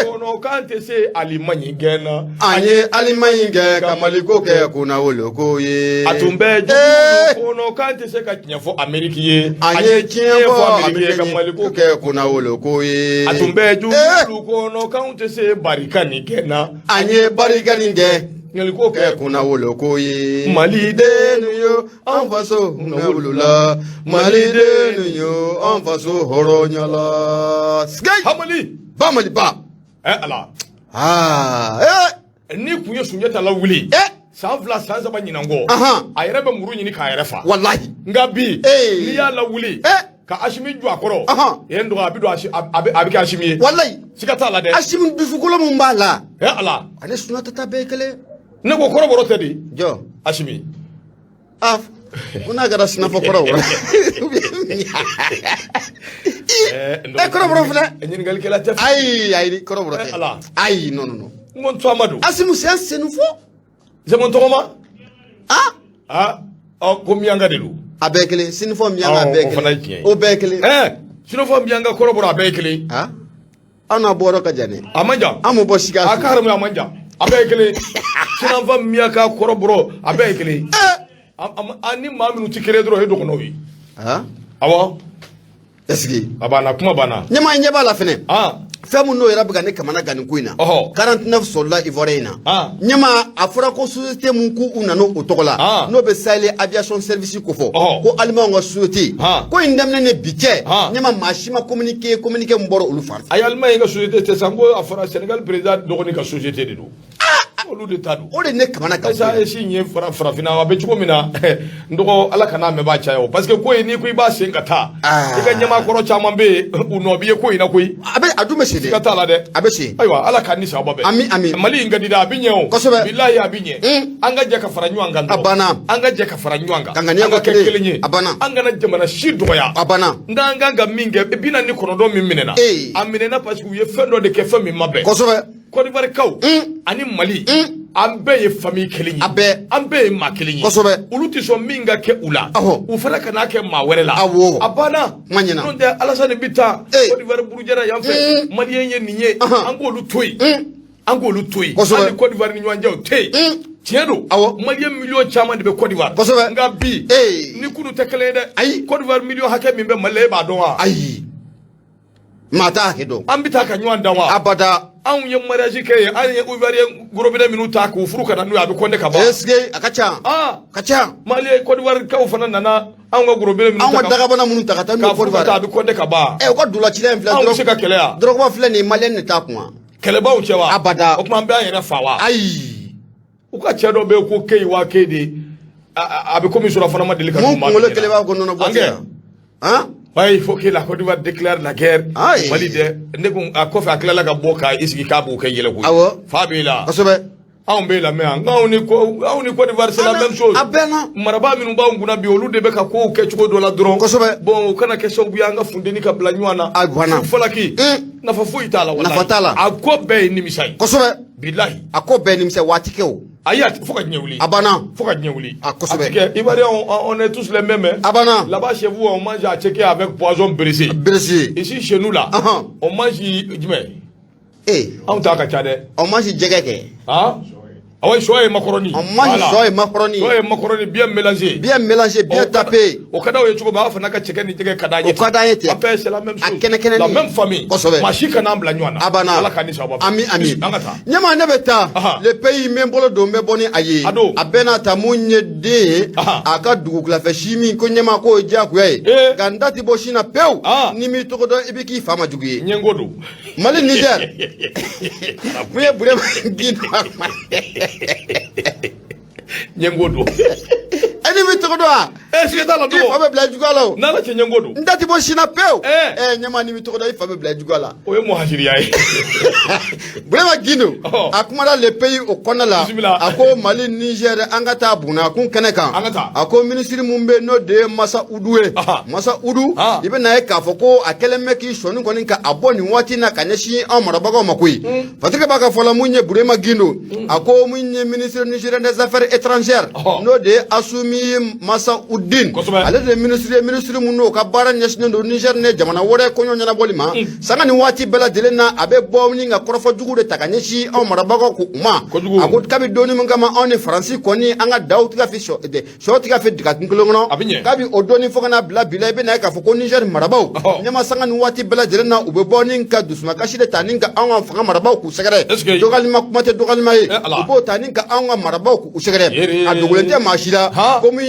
ko no kaunte se alimanyi gena anye alimanyi ge ka mali ko ke kuna woloko ye atumbe ono kante se ka tinyafo Ameriki ye anye tinyafo Ameriki ka maliko ke kuna woloko ye atumbe ju ono kante se barikani kena anye barikani nge ngeliko ke kuna woloko ye malide nuyo anfaso ngulula malide nuyo anfaso horonyala sky hamali ba mali ba ala ni kunye sunyeta la wuli savla sanza ba nyinango ayere be muru nyini ka yere fa wallahi ngabi ni ya la wuli ka ashimi ju akoro yendo abido abi ka ashimi wallahi sikata la de ashimi bifukolo mumbala ala ane sunata tabekele ne ko koro boro tedi jo ashimi una gara sinafa koro boro koro boro fula nyini gal kala taf ay koro boro te ay non ngon to amadu asimu c'est nouveau Zemon toma ko mianga delu abekele sinfo mianga abekele o bekele sinfo mianga koroboro abekele ana boro ka jane amanja amu bo shiga akaram amanja abekele Kina va miaka korobro abe kele. Ani maa minnu ti kelen dɔrɔn e dɔgɔnɔw ye. Awɔ. Est-ce que abana kuma bana. Ɲɛmaa ɲɛ b'a la fɛnɛ. Fɛn mun n'o yɛrɛ bɛ ka ne kamana gan nin ko in na. 49 soldats ivoiriens na. Ɲɛmaa a fɔra ko société mun k'u nana o tɔgɔ la. N'o bɛ Sahel aviation service ko fɔ. Ko Alimanw ka société. Ko in daminɛ ni bi cɛ. Ɲɛmaa maa si ma communiqué mun bɔra olu fan fɛ. A ye Alimaɲi ka société tɛ san ko a fɔra Sénégal président dɔgɔnin ka société de don. Olu de ta don. O de ne kamana gan. Esa esi ɲɛ farafinna a bɛ cogo min na n dɔgɔ Ala kana mɛn b'a caya o parce que ko in n'i ko i b'a sen ka taa i ka ɲɛmaa kɔrɔ caman bɛ yen u nɔ b'i ye ko in na koyi. A dun bɛ sen dɛ. I ka t'a la dɛ. A bɛ sen. Ayiwa Ala k'an ni sababa bɛn. Ami. Mali in ka di dɛ a bɛ ɲɛ o. Kosɛbɛ. Bilahi a bɛ ɲɛ. An ka jɛ ka fara ɲɔgɔn kan. A banna. An ka jɛ ka fara ɲɔgɔn kan. An ka kɛ kelen ye. A banna. An kana jamana si dɔgɔya. A banna. N'an kan ka min kɛ 49 min minɛna. A minɛna parce que u ye fɛn dɔ de kɛ fɛn min ma bɛn. Kosɛbɛ. Côte d'Ivoire kaw ani Mali an bɛɛ ye famille kelen ye. An bɛɛ ye maa kelen ye. Kosɛbɛ. Olu tɛ sɔn min ka kɛ u la. U fana kana kɛ maa wɛrɛ la. A banna. Ma ɲɛna. N'o tɛ Alassane bɛ taa Côte d'Ivoire Burujɛra yan fɛ Maliyɛn ye nin ye an k'olu to yen. An k'olu to yen. Hali Côte d'Ivoire ni ɲɔgɔn cɛ o tɛ yen. Tiɲɛ don. Maliyɛn miliyɔn caman de bɛ Côte d'Ivoire. Kosɛbɛ. Nka bi ni kunu tɛ kelen ye dɛ. Ayi. Côte d'Ivoire miliyɔn hakɛ min bɛ Mali la e b'a dɔn wa? Ayi. Maa t'a hakɛ dɔn. An bɛ taa ka ɲɔgɔn dan wa? Abada. Anw ye mariage kɛ yen an ye Ivoirien gorobinɛ minnu ta k'u furu ka na n'u ye a bɛ compter ka ban. Est-ce que a ka ca? Ka ca. Mali Côte d'Ivoire kaw fana nana anw ka gorobinɛ minnu ta anw ka dagabana minnu ta ka taa n'u ye Côte d'Ivoire a bɛ compter ka ban. U ka dulacila in filɛ anw bɛ se ka kɛlɛ ya? Drogba filɛ nin ye Maliyɛn de t'a kun wa? Kɛlɛbaw cɛ wa? Abada. O tuma an bɛ an yɛrɛ fa wa? Ayi. U ka cɛ dɔ bɛ yen ko Keyi wa Keyi de a bɛ komi surafana ma deli ka mun kunkolo kelen b'a ko nɔnɔ bɔ yan. Ouais, il faut que la Côte d'Ivoire déclare la guerre. Mali de ne ko a kɔfɛ a tilala ka bɔ ka isigi k'a b'o kɛ yɛlɛ koyi. Awɔ. Fa b'e la. Kosɛbɛ. Anw b'e la mɛ anw ni Côte d'Ivoire c'est la même chose. A bɛnna. Marabaa minnu b'anw kunna bi olu de bɛ ka kow kɛ cogo dɔ la dɔrɔn. Kosɛbɛ. Bon o kana kɛ sababu ye an ka funteni ka bila ɲɔgɔn na. A banna. Falaki. Nafa foyi t'a la. Nafa t'a la. A ko bɛɛ ye nimisa ye. Kosɛbɛ. Bilahi. A ko bɛɛ nimisa waati kɛ o. Ayi fo ka diɲɛ wuli. A banna. Fo ka diɲɛ wuli. A kosɛbɛ. Ivoiriens on est tous les mêmes. A banna. Là-bas chez vous on mange à checker avec poison brisé. Brisé. Ici chez nous là. On mange jumɛn? Anw ta ka ca dɛ. On mange jɛgɛ kɛ. Ah ouais, choix et macaroni. On mange choix et macaroni. Choix et macaroni bien mélangé. Bien mélangé, bien tapé. Au Canada, il y a toujours un fana ka checker ni checker kadanye. Au Canada, c'est la même chose. La même famille. Machi kana blanywana. Abana. Ala kani sababa. Ami. Nyama ne beta. Le pays membolo do meboni aye. Abena tamunye de. Aka dugukla fe shimi ko nyama ko jakwe. Gandati boshina peu. Nimi tokodo ibiki fama jugi. Nyengodo. Mali Niger. Buye bure gino. Nyengodo. Eni mi tokodo a. Est-ce que dans la do? Fa be bla jugala. Nala che nyengodo. Ndati bo shina peu. Nyama ni mi tokodo fa be bla jugala. O ye muhajiri yaye. Brema gino. Akumara le pays au konala. Ako Mali Niger angata buna kun kenekan. Ako ministre mumbe no de Massa Udoué. Massa Oudou ibe na e ka foko akeleme ki shonu konin ka aboni wati na kanyeshi amarabago makui. Fatika baka fola munye Brema gino. Ako munye ministre nigérien des affaires étrangères no de Assoumi Massa Oudine. Ale de ministre muno ka bara nyesne do Niger ne jamana wore konyo nyana bolima. Sanga ni wati bela delena abe bawni nga korofo jugu de takanyeshi amarabago ku uma. Ako kabi doni mungama on France koni anga daut ka fi de shoti ka fi dikat ngolongo. Kabi odoni fogana bla bila be na ka foko Niger marabao. Nyama sanga ni wati bela delena ube bawni ka dusma kashi de taninga anga fanga marabao ku segere. Dogali makumate dogali mai. Ubo taninga anga marabao ku segere. Adugulente mashira komi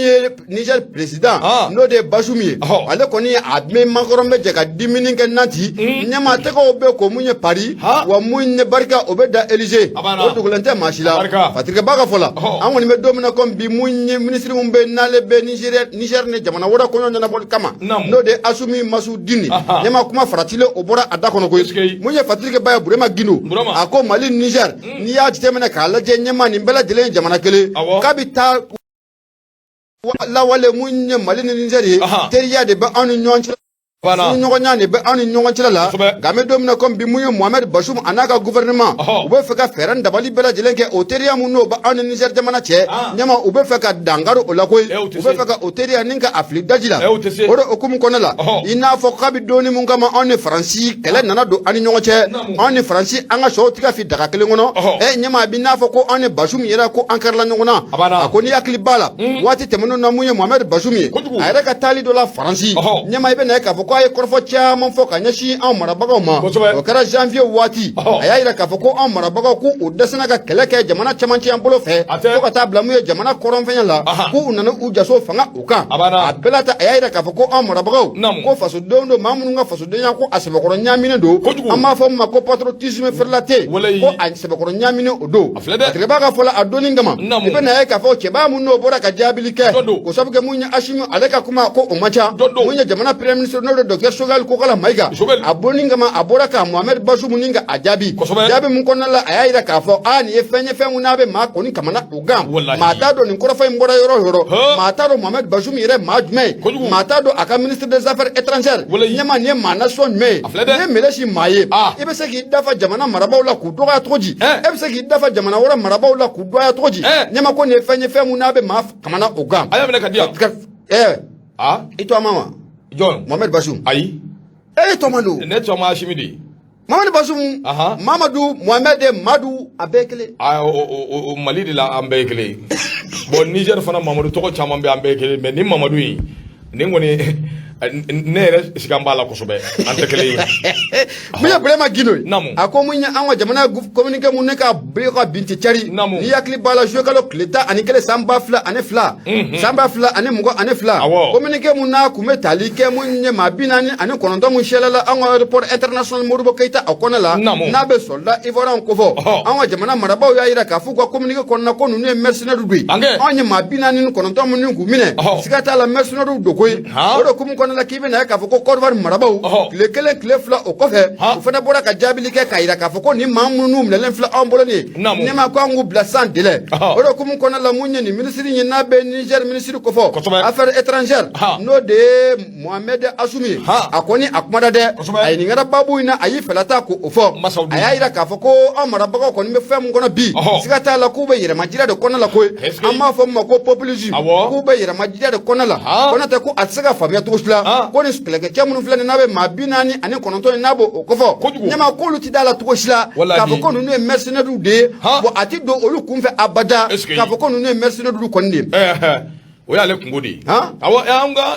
Niger président no de Bazoumi. Ale koni adme makorombe jeka dimini ke nanti. Nyama teko be ko munye Paris wa munye barka obeda Élysée. Odugulente mashira. Fatika baga fola. Angoni me domina kom bi munye ministre mumbe nale be Niger ne jamana wora konyo nyana bol kama. No de Assoumi Massoudine. Nyama kuma faratile obora adakono ko. Munye fatika baya Brema Gino. Ako Mali Niger ni ya jitemena kala je nyama ni mbela dile jamana kele. Kabita la wale munye Mali Niger teriya de ba anu nyonchi ɲɔgɔnya de bɛ an ni ɲɔgɔn cɛla la nka an bɛ don min na komi bi mun ye Mohamed Bazoum a n'a ka gouvernement u bɛ fɛ ka fɛɛrɛ dabali bɛɛ lajɛlen kɛ o teriya mun n'o bɛ an ni Niger jamana cɛ ɲɛma u bɛ fɛ ka dankari o la koyi u bɛ fɛ ka o teriya ni ka a fili daji la o de hukumu kɔnɔna la i n'a fɔ k'a bɛ donni mun kama anw ni Faransi kɛlɛ nana don an ni ɲɔgɔn cɛ anw ni Faransi an ka sɛw tigɛ fi daga kelen kɔnɔ ɲɛma a bɛ n'a fɔ ko anw ni Bazoum yɛrɛ ko an kɛrɛla ɲɔgɔn na a ko ni hakili b'a la waati tɛmɛnenw na mun ye Mohamed Bazoum ye a yɛrɛ ka taali dɔ la Faransi ɲɛma i bɛ na ye k'a fɔ ko a ye kɔrɔfɔ caman fɔ ka ɲɛsin anw marabagaw ma o kɛra janvier waati a y'a yira k'a fɔ ko anw marabagaw ko u dɛsɛna ka kɛlɛ kɛ jamana cɛmancɛ an bolo fɛ fo ka taa bila mun ye jamana kɔrɔnfɛnya la ko u nana u jaso fanga u kan a bɛɛ la ta a y'a yira k'a fɔ ko anw marabagaw ko fasodenw don maa minnu ka fasodenya ko a sɛbɛkɔrɔ ɲaaminen don an b'a fɔ min ma ko patriotisme feerela tɛ ko a sɛbɛkɔrɔ ɲaaminen o don tigɛbaa ka fɔ la a donni kama i bɛ na ye k'a fɔ cɛbaa mun n'o bɔra ka jaabili kɛ ko sabu kɛ mun ye Asimi ale ka kuma ko o man ca mun ye jamana premier ministre n'o de Dr Choguel Kokala Mayiga a bonni kama a bɔra ka Mohamed Bazoum ni ka a jaabi jaabi mun kɔnɔna la a y'a yira k'a fɔ nin ye fɛn ye fɛn mun n'a bɛ maa kɔni kamana o gan maa t'a dɔn nin kɔrɔfɔ in bɔra yɔrɔ o yɔrɔ maa t'a dɔn Mohamed Bazoum yɛrɛ maa jumɛn ye maa t'a dɔn a ka ministre des affaires étrangères ɲɛma nin ye maa nation jumɛn ye nin ye Melechi maa ye i bɛ se k'i dafa jamana marabaaw la k'u dɔgɔya cogo di e bɛ se k'i dafa jamana wɛrɛ marabaaw la k'u dɔgɔya cogo di ɲɛma ko nin ye fɛn mun n'a bɛ maa kamana o gan a y'a minɛ ka di yan i to a ma wa jɔn Mohamed Bazoum ayi e tɔma don ne tɔma Asimi de Mohamed Bazoum Mamadou Mohamed Madu a bɛɛ kelen o Mali de la an bɛɛ kelen bon Niger fana Mamadou tɔgɔ caman bɛ an bɛɛ kelen mais ni Mamadou in ni kɔni ne yɛrɛ sigan b'a la kosɛbɛ an tɛ kelen ye mun ye Burema Gindo ye a ko mun ye an ka jamana communiqué mun ne ka bɛɛ ka binti cari ni hakili b'a la juillet kalo tile 12 san 2002 san 2022 communiqué mun n'a kun bɛ tali kɛ mun ye maa 49 mun sɛlɛla an ka aéroport international Modibo Keita a kɔnɔ la n'a bɛ soldat ivoirien kofɔ an ka jamana marabaaw y'a yira k'a fɔ ka communiqué kɔnɔna ko ninnu ye mercenaires de ye anw ye maa 49 minnu k'u minɛ siga t'a la mercenaires don koyi o de hukumu kɔnɔ la k'i bɛ na k'a fɔ ko Côte d'Ivoire marabaaw tile 1 tile 2 o kɔfɛ u fana bɔra ka jaabili kɛ k'a yira k'a fɔ ko ni maa minnu minɛlen filɛ anw bolo nin ye ne ma ko an k'u bila sans délai o de hukumu kɔnɔna la mun ye nin ministre ye n'a bɛ Niger ministre kofɔ affaires étrangères n'o de ye Mohamed Bazoum ye a kɔni a kumana dɛ a ye nin kɛra baabu in na a y'i fɛlata k'o fɔ a y'a yira k'a fɔ ko anw marabagaw kɔni bɛ fɛn mun kɔnɔ bi siga t'a la k'u bɛ yɛrɛmajira de kɔnɔ la koyi an b'a fɔ min ma ko populisme k'u bɛ yɛrɛmajira de kɔnɔ la kɔnɔtɛ ko a tɛ se ka faamuya cogo si la ko ni kɛlɛkɛcɛ minnu filɛ nin n'a bɛ maa 49 n'a b'o o kɔfɔ ɲɛma k'olu ti d'a la cogo si la k'a fɔ ko ninnu ye mercenaires de ye bon a ti don olu kunfɛ abada k'a fɔ ko ninnu ye mercenaires kɔni de ye o y'ale kungo de ye awɔ an ka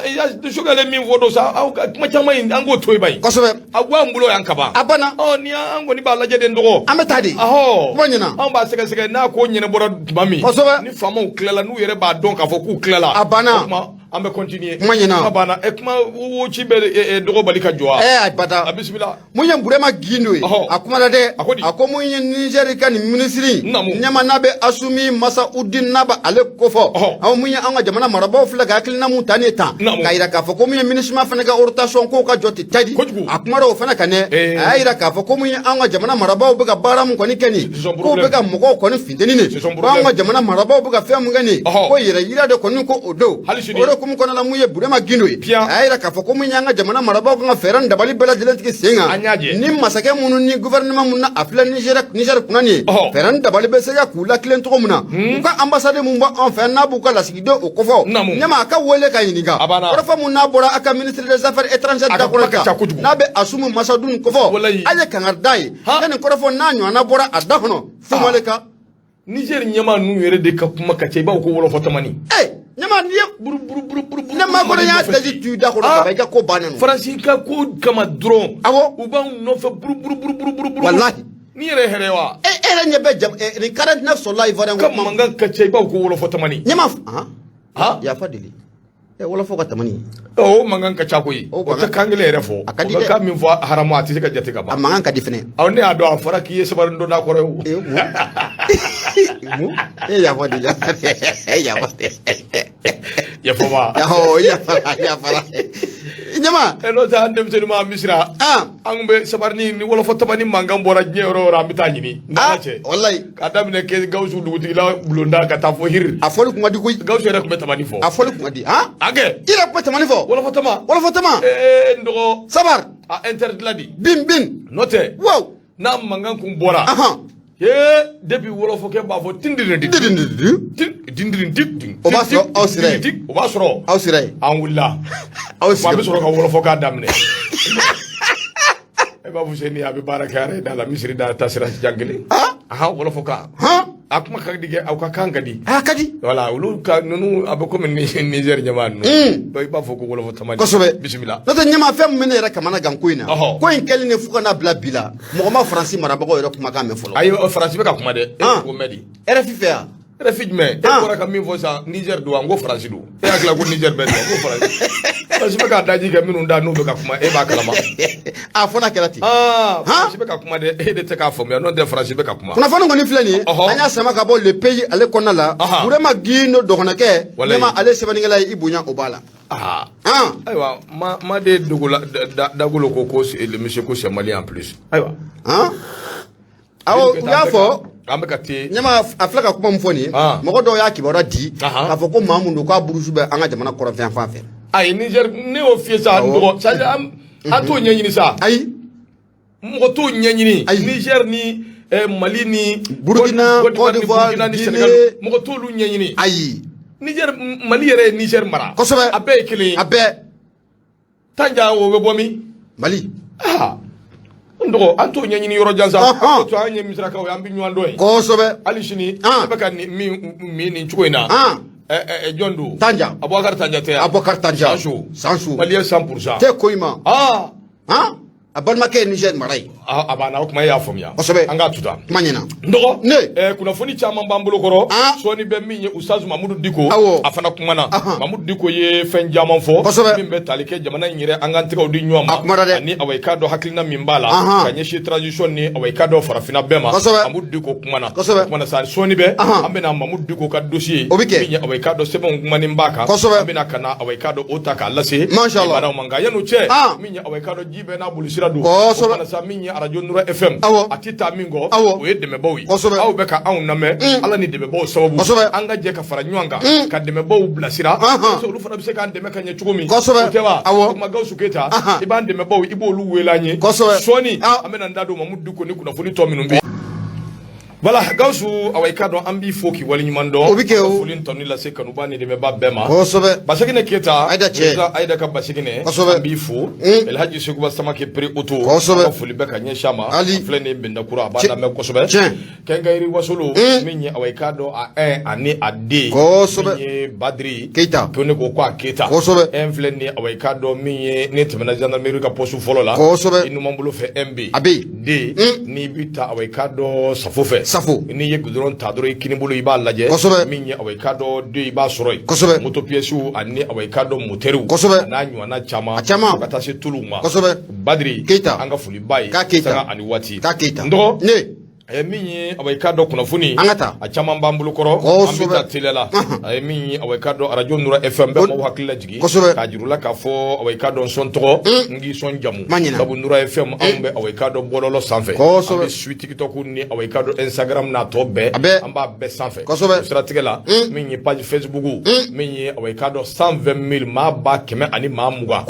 Choguel min fɔ don sa aw ka kuma caman in an k'o to yen ba ye kosɛbɛ a ko an bolo yan kaban a banna ni an kɔni b'a lajɛ de n dɔgɔ an bɛ taa de kuma ɲɛna an b'a sɛgɛsɛgɛ n'a ko ɲɛnabɔra tuma min kosɛbɛ ni faamaw tilala n'u yɛrɛ b'a dɔn k'a fɔ k'u tilala a banna an bɛ continuer kuma ɲɛna a banna kuma wo ci bɛ dɔgɔ bali ka jɔ a bada a bisimila mun ye Burema Gindo ye a kumana dɛ a ko mun ye Niger ka nin ministre ɲɛma n'a bɛ Asimi Masaudine n'a bɛ ale kofɔ aw mun ye an ka jamana marabaaw filɛ ka hakilina mun ta ne tan k'a yira k'a fɔ ko mun ye MINUSMA fana ka rotation k'o ka jɔ ten tadi a kumana o fana kan dɛ a y'a yira k'a fɔ ko mun ye an ka jamana marabaaw bɛ ka baara mun kɔni kɛ nin k'u bɛ ka mɔgɔw kɔni funteni ne ko an ka jamana marabaaw bɛ ka fɛn mun kɛ nin ko yɛrɛ yira de kɔni ko o don o de hukumu kɔnɔna la mun ye Burema Gindo ye a y'a yira k'a fɔ ko mun y'an ka jamana marabaaw kan ka fɛɛrɛ dabali bɛɛ lajɛlen tigɛ sen kan ni masakɛ minnu ni gouvernement mun na a filɛ Niger kunna nin ye fɛɛrɛ dabali bɛ se ka k'u latilen cogo min na u ka ambassade mun b'an fɛ n'a b'u ka lasigiden o kɔfɔ ɲɛma a ka wele ka ɲininka kɔrɔfɔ mun n'a bɔra a ka ministre des affaires étrangères da kɔnɔ kan n'a bɛ Asimi Masaudine kɔfɔ a ye kangari da ye ne nin kɔrɔfɔ n'a ɲɔgɔnna bɔra a da kɔnɔ fumale kan Niger ɲɛma ninnu yɛrɛ de ka kuma ka ca i b'a fɔ ko wɔlɔfɔ tamani ɲɛma ni ye ne ma kɔnɔ y'a daji tu da kɔnɔ ka i ka ko bannen Faransi ka ko kama dɔrɔn u b'anw nɔfɛ buruburu walahi ni yɛrɛ hɛrɛ wa e yɛrɛ ɲɛ bɛ nin 49 soldats ivoiriens ka mankan ka ca i b'a fɔ ko wɔlɔfɔ tamani ɲɛma yafa deli wɔlɔfɔ ka tamani o mankan ka ca koyi o tɛ kan kelen yɛrɛ fɔ o ka kan min fɔ haramu a tɛ se ka jate ka ban a mankan ka di fɛnɛ ne y'a dɔn a fɔra k'i ye sabari dɔ n'a kɔrɔ ye o yafa deli ya fama ya fara nyama eno ta andem se ma misra an be sabarni ni wala fotamani mangam bora nyero ra bitani ni ngache wallahi kadam ne ke gawsu duguti la bulonda ka ta fo hir afol kuma di ko gawsu rek be tamani fo afol kuma di age ira ko tamani fo wala fotama ndo sabar internet ladi bin note wow na mangan kum bora depuis wolo fo ke ba fo tindirin dik o ba so au sire an wulla wa be soro ka wolo fo ka damne e ba fu seni abi barakare da la misri da tasira jangli wolo fo ka akuma ka dige au ka kanga di kadi wala ulu ka nunu abako men Niger nyaman do ba fo ko wolo fo tamani bismillah no to nyama fem men era kamana gan koina ko en kele ne fuka na bla bila mo ma français marabago era kuma ka me folo ayi français be ka kuma de ko medi era fifea era fijme ko ka min fo sa Niger do ngo français do e akla ko Niger be ngo français français be ka daji ka minu nda no be ka kuma e ba kalama fona kelati français be ka kuma de e de te ka fo me no de français be ka kuma kuna fona ngoni flani anya sama ka bo le pays ale konna la vraiment gino do kona ke nema ale sebani ngala ibunya obala aywa ma de dogola dagulo ko le monsieur ko c'est malien en plus aywa awo ngafo ambe kati nyama aflaka kuma mfoni moko do ya kibara di ka fo ko mamundo ko aburusu be anga jamana ko ran fa ay Niger ne o fiesa ndo sa ato nyanyini sa ay mo to nyanyini Niger ni Mali ni Burkina Côte d'Ivoire ni Sénégal mo to lu nyanyini ay Niger Mali yere Niger mara kosobe abe kili abe tanja wo be bomi Mali ndo anto nyanyini yoro jansa to anye misra ka yambi nywando kosobe ali shini baka ni mi ni chuina Jondo Tanja Aboubacar Tanja Sansu Malien 100% te koima abalma ke Niger marai abana ko may afomya anga tuta manyina ndogo kuna foni chama mbambulo koro so ni be minye Oustaz Mamadou Diko afana kumana Mamadou Diko ye fen jamon fo mimbe talike jamana nyire anga ntiko di nyoma ani awai kado haklina mimbala kanye shi transition ni awai kado farafina bema Mamadou Diko kumana sa so ni be ambena Mamadou Diko ka dossier minye awai kado sebon kumani mbaka ambena kana awai kado otaka lase mashallah manga yanu che minye awai kado jibe na bulishira do kana sa minye radio Nura FM atita mingo o yedeme bawi aw beka aw name ala ni deme baw sababu anga je ka fara nywanga ka deme baw blasira so lu fana be se kan deme kanya chugumi tewa kuma gawsu keta iban deme baw ibolu welanye soni amena ndado Mamadou ko ni kuna funi to minumbi voilà gawsu away kado ambi foki wali nyimando fulin toni la se kanubani de ba bema basakine keta aida ka basakine ambi fo el haji seguba samake pre auto fuli beka nyeshama flene benda kura bana me kosobe kengairi wasulu minye away kado ani ade minye badri keita pone ko kwa keta en flene away kado minye netmana gendarmerie ka posu folo la inu mambulo fe mb de ni bita away kado safofe ni ye gudron tadoro ikini bulu iba laje minye awai kado de iba soroi moto piesu ani awai kado moteru na nyu na chama kata se tuluma badri keita anga fuli bai sanga ani wati ndo ne minye awai kado kuna funi angata achama mbambulu koro ambita tilela minye awai kado radio Nura FM be mo hakila jigi kajirula ka fo awai kado son toro ngi son jamu sabu Nura FM ambe awai kado bololo sanfe ambe suite TikTok ni awai kado Instagram na to be amba be sanfe strategela minye page Facebook minye awai kado 120,000 ma ba keme ani ma muga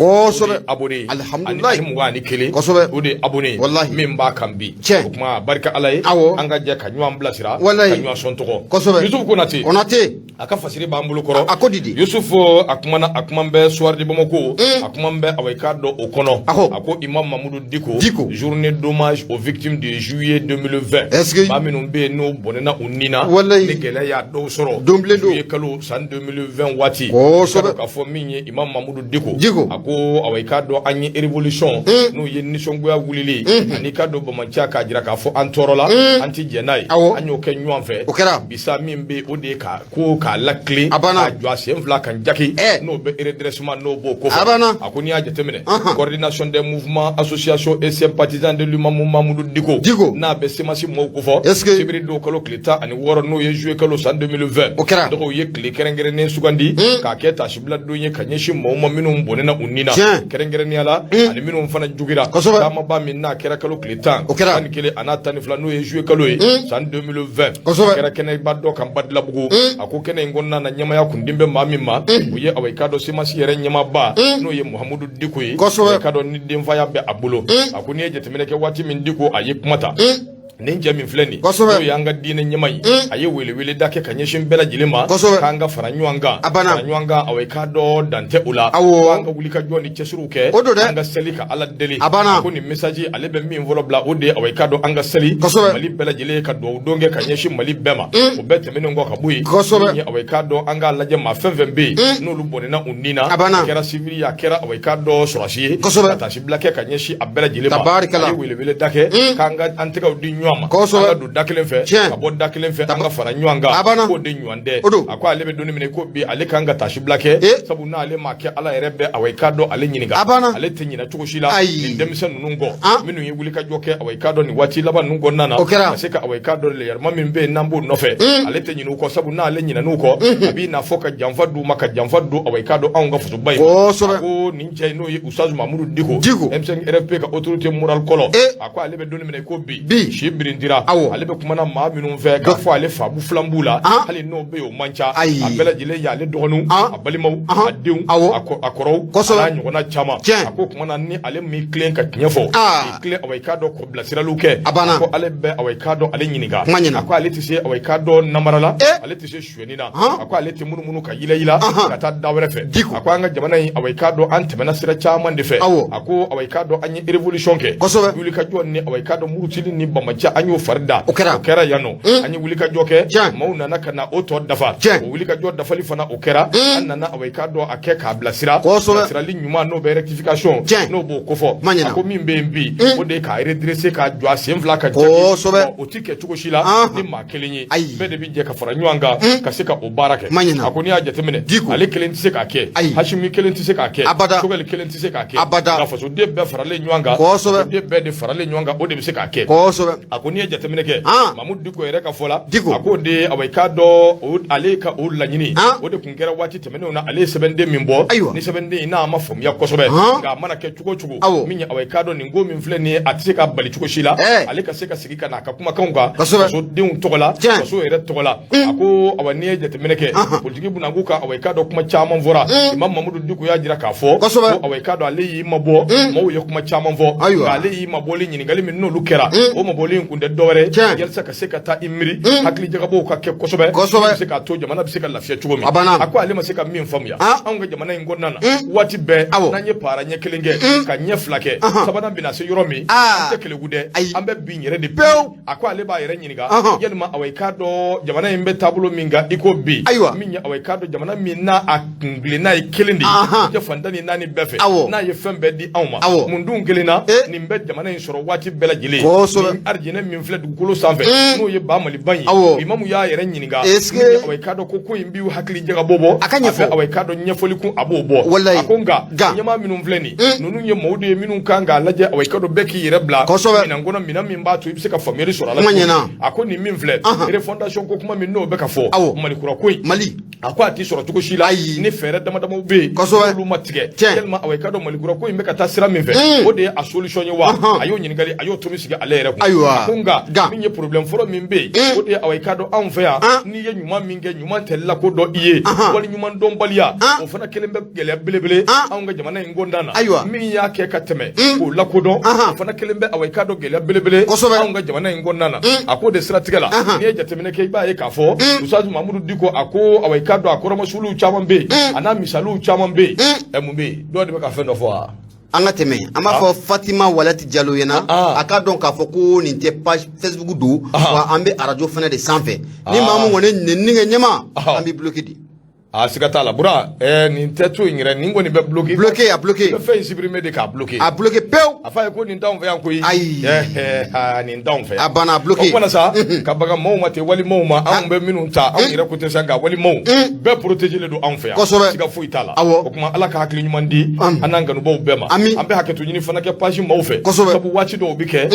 abone alhamdulillah muga ni kele ode abone min ba kambi kuma barka alai anga je ka nywa mblasira ka nywa son toko Yusuf Konate aka fasiri bambulu koro akodidi Yusuf akumambe soir de Bamako akumambe awai kado okono ako Imam Mamadou Diko journée d'hommage aux victimes de juillet 2020 baminu be no bonena unina negela ya do soro juillet kalo san 2020 wati ka fo minye Imam Mamadou Diko ako awai kado anyi révolution no ye nation goya wulili ani kado bamancha ka jira ka fo antorola anti jenai anyo ke nyuanfe bisa mimbe ode ka ko k'a la clé a jɔ a sen fila kan jaki n'o bɛ redressement n'o b'o ko fɔ a ko n'i y'a jateminɛ coordination des mouvements associations et sympathisants de l'imam Mamadou Diko n'a bɛ semasi mɔɔw ko fɔ sibiri don kalo tile 16 n'o ye juillet kalo san 2020 dɔgɔw ye tile kɛrɛnkɛrɛnnen sugandi k'a kɛ tasibila don ye ka ɲɛsin mɔɔw ma minnu bɔnɛna u nin na kɛrɛnkɛrɛnnenya la ani minnu fana jugira taamaba min n'a kɛra kalo tile 10 ani kelen a n'a 12 n'o ye juillet kalo ye san 2020 kɛra kɛnɛba dɔ kan Badilabugu a ko kɛnɛ in kɔnɔna na ɲɛmaya kundin bɛ maa min ma o ye awɛ k'a dɔn semasi yɛrɛ ɲɛmaba n'o ye Muhamadu Diko ye k'a dɔn ni denfaya bɛ a bolo a ko n'i ye jateminɛ kɛ waati min Diko a ye kuma ta nin cɛ min filɛ nin n'o ye an ka diinɛ ɲɛma ye a ye welewele da kɛ ka ɲɛsin bɛɛ lajɛlen ma k'an ka fara ɲɔgɔn kan awɛ k'a dɔn dan tɛ o la an ka wuli ka jɔ ni cɛsiriw kɛ an ka seli ka Ala deli ko nin message ale bɛ min fɔlɔ bila o de ye awɛ k'a dɔn an ka seli Mali bɛɛ lajɛlen ka dugawu don kɛ ka ɲɛsin Mali bɛɛ ma o bɛɛ tɛmɛnen kɔ ka bɔ yen ni awɛ k'a dɔn an k'a lajɛ maa fɛn fɛn bɛ yen n'olu bɔnɛna u nin na a kɛra civil ye a kɛra awɛ k'a dɔn sɔrɔsi ye ka tasibila kɛ ka ɲɛsin a bɛɛ lajɛlen ma a ye welewele da kɛ k'an ka an tɛgɛw di ɲɔgɔn ma an ka don da kelen fɛ ka bɔ da kelen fɛ an ka fara ɲɔgɔn kan k'o de ɲɔgɔn tɛ a ko ale bɛ don min ko bi ale kan ka tasibila kɛ sabu n'ale ma kɛ Ala yɛrɛ bɛ awɛ k'a dɔn ale ɲininka ale tɛ ɲinɛ cogo si la nin denmisɛn ninnu kɔ minnu ye wuli ka jɔ kɛ awɛ k'a dɔn nin waati laban ninnu kɔnɔna na ka se ka awɛ k'a dɔn yɛlɛma min bɛ yen n'an b'o nɔfɛ ale tɛ ɲinɛ u kɔ sabu n'ale ɲinɛn'u kɔ a b'i n'a fɔ ka janfa d'u ma ka janfa don awɛ k'a dɔn anw ka fasoba in a ko nin cɛ n'o ye Ustaz Mamadou Diko M5RP ka autorité morale kɔlɔ a ko ale bɛ don min ko bi si birintira ale bɛ kumana maa minnu fɛ k'a fɔ ale faabu filan b'u la hali n'o bɛ yen o man ca a bɛɛ lajɛlen y'ale dɔgɔninw a balimaw a denw a kɔrɔw a n'a ɲɔgɔnna caman a ko kumana ni ale min tilen ka tiɲɛ fɔ k'i tilen awɛ k'a dɔn ko bilasiraliw kɛ a ko ale bɛ awɛ k'a dɔn ale ɲininka a ko ale tɛ se awɛ k'a dɔn namara la ale tɛ se suyɛni na a ko ale tɛ munumunu ka yila ka taa da wɛrɛ fɛ a ko an ka jamana in awɛ k'a dɔn an tɛmɛna sira caman de fɛ a ko awɛ k'a dɔn an ye révolution kɛ wuli ka jɔ ni awɛ k'a dɔn murutili ni bamaja an y'o fari da o kɛra yan nɔ an ye wuli ka jɔ kɛ maaw nana ka na o tɔ dafa o wuli ka jɔ dafali fana o kɛra an nana awɛ k'a dɔn a kɛ k'a bilasira bilasirali ɲuman n'o bɛ rectification n'o b'o kofɔ a ko min bɛ yen bi o de ye k'a redresser k'a jɔ a sen fila ka jaki o ti kɛ cogo si la ni maa kelen ye bɛɛ de bɛ jɛ ka fara ɲɔgɔn kan ka se ka o baara kɛ a ko n'i y'a jateminɛ ale kelen tɛ se k'a kɛ Hashimi kelen tɛ se k'a kɛ Sogɛli kelen tɛ se k'a kɛ nka fasoden bɛɛ faralen ɲɔgɔn kan fasoden bɛɛ de faralen ɲɔgɔn kan o de bɛ se k'a kɛ a ko n'i ye jateminɛ kɛ Mamadou Diko yɛrɛ ka fɔ la a ko de awɛ k'a dɔn ale ka o laɲini o de tun kɛra waati tɛmɛnenw na ale ye sɛbɛnden min bɔ ni sɛbɛnden in n'a ma faamuya kosɛbɛ nka a mana kɛ cogo o cogo min ye awɛ k'a dɔn nin ko min filɛ nin ye a tɛ se ka bali cogo si la ale ka se ka sigi ka n'a ka kumakanw kan fasodenw tɔgɔ la faso yɛrɛ tɔgɔ la a ko awɛ n'i ye jateminɛ kɛ politiki bɛna k'u ka awɛ k'a dɔn kuma caman fɔra Imam Mamadou Diko y'a jira k'a fɔ ko awɛ k'a dɔn ale y'i mabɔ maaw ye kuma caman fɔ nka ale y'i mabɔli ɲininkali min n'olu kɛra o mabɔli in kun tɛ dɔwɛrɛ yalisa ka se ka taa i miiri hakili jagabɔw ka kɛ kosɛbɛ bɛ se k'a to jamana bɛ se ka lafiya cogo min a ko ale ma se ka min faamuya anw ka jamana in kɔnɔna na waati bɛɛ n'an ye para ɲɛ kelen kɛ ka ɲɛ fila kɛ sabanan bɛna se yɔrɔ min an tɛ keleku dɛ an bɛ bin yɛrɛ de pewu a ko ale b'a yɛrɛ ɲininka yalima awɛ k'a dɔn jamana in bɛ taabolo min kan i ko bi min ye awɛ k'a dɔn jamana min n'a a kuntilenna ye kelen de ye tɛ fantan ni naani bɛɛ fɛ n'a ye fɛn bɛɛ di anw ma mun dun kelen na nin bɛ jamana in sɔrɔ waati bɛɛ lajɛlen ni arijinɛ min filɛ dugukolo sanfɛ n'o ye ba Maliba ye imamu y'a yɛrɛ ɲininka awɛ k'a dɔn ko in b'i hakili jagabɔ bɔ a fɛ awɛ k'a dɔn ɲɛfɔli kun a b'o bɔ a ko nka ɲɛmaa minnu filɛ nin ninnu ye maaw de ye minnu kan k'a lajɛ awɛ k'a dɔn bɛɛ k'i yɛrɛ bila minɛn kɔnɔ minɛn min b'a to i bɛ se ka faamuyali sɔrɔ a la a ko nin min filɛ refondation ko kuma min n'o bɛ ka fɔ Malikura ko in a ko a tɛ sɔrɔ cogo si la ni fɛɛrɛ dama damaw bɛ yen n'olu ma tigɛ yalima awɛ k'a dɔn Malikura ko in bɛ ka taa sira min fɛ o de ye a solution ye wa a y'o ɲininkali a y'o tomi sigi ale yɛrɛ kun a ko nka min ye problème fɔlɔ min bɛ yen o de ye awɛ k'a dɔn anw fɛ yan n'i ye ɲuman min kɛ ɲuman tɛ lakodɔn i ye wali ɲuman dɔnbaliya o fana kelen bɛ gɛlɛya belebele anw ka jamana in kɔnɔna na min y'a kɛ ka tɛmɛ k'o lakodɔn o fana kelen bɛ awɛ k'a dɔn gɛlɛya belebele anw ka jamana in kɔnɔna na a k'o de siratigɛ la n'i ye jateminɛ kɛ i b'a ye k'a fɔ Ustaz Mamadou Diko a ko awɛ k'a dɔn a kɔrɔmasuluw caman bɛ yen a n'a misaliw caman bɛ yen mun bɛ yen dɔw de bɛ ka fɛn dɔ fɔ wa an ka tɛmɛ an b'a fɔ Fatima Walati Jalo ɲɛna a k'a dɔn k'a fɔ ko nin tɛ page Facebook don wa an bɛ arajo fana de sanfɛ ni maa min kɔni nɛni kɛ ɲɛma an b'i bloqué de sigata la bura nin tetu ngire nin ngoni be bloqué be fait supprimer de ka bloqué peu afa ko nin taw fe an ko yi nin taw fe abana bloqué ko na sa ka baga mawma te wali mawma an be minun ta an ngire ko te sanga wali maw be protéger le do an fe siga fo itala ko kuma ala ka hakli nyuma ndi ananga no bo bema an be haketu nyini fana ke page maw fe sabu wati do bi ke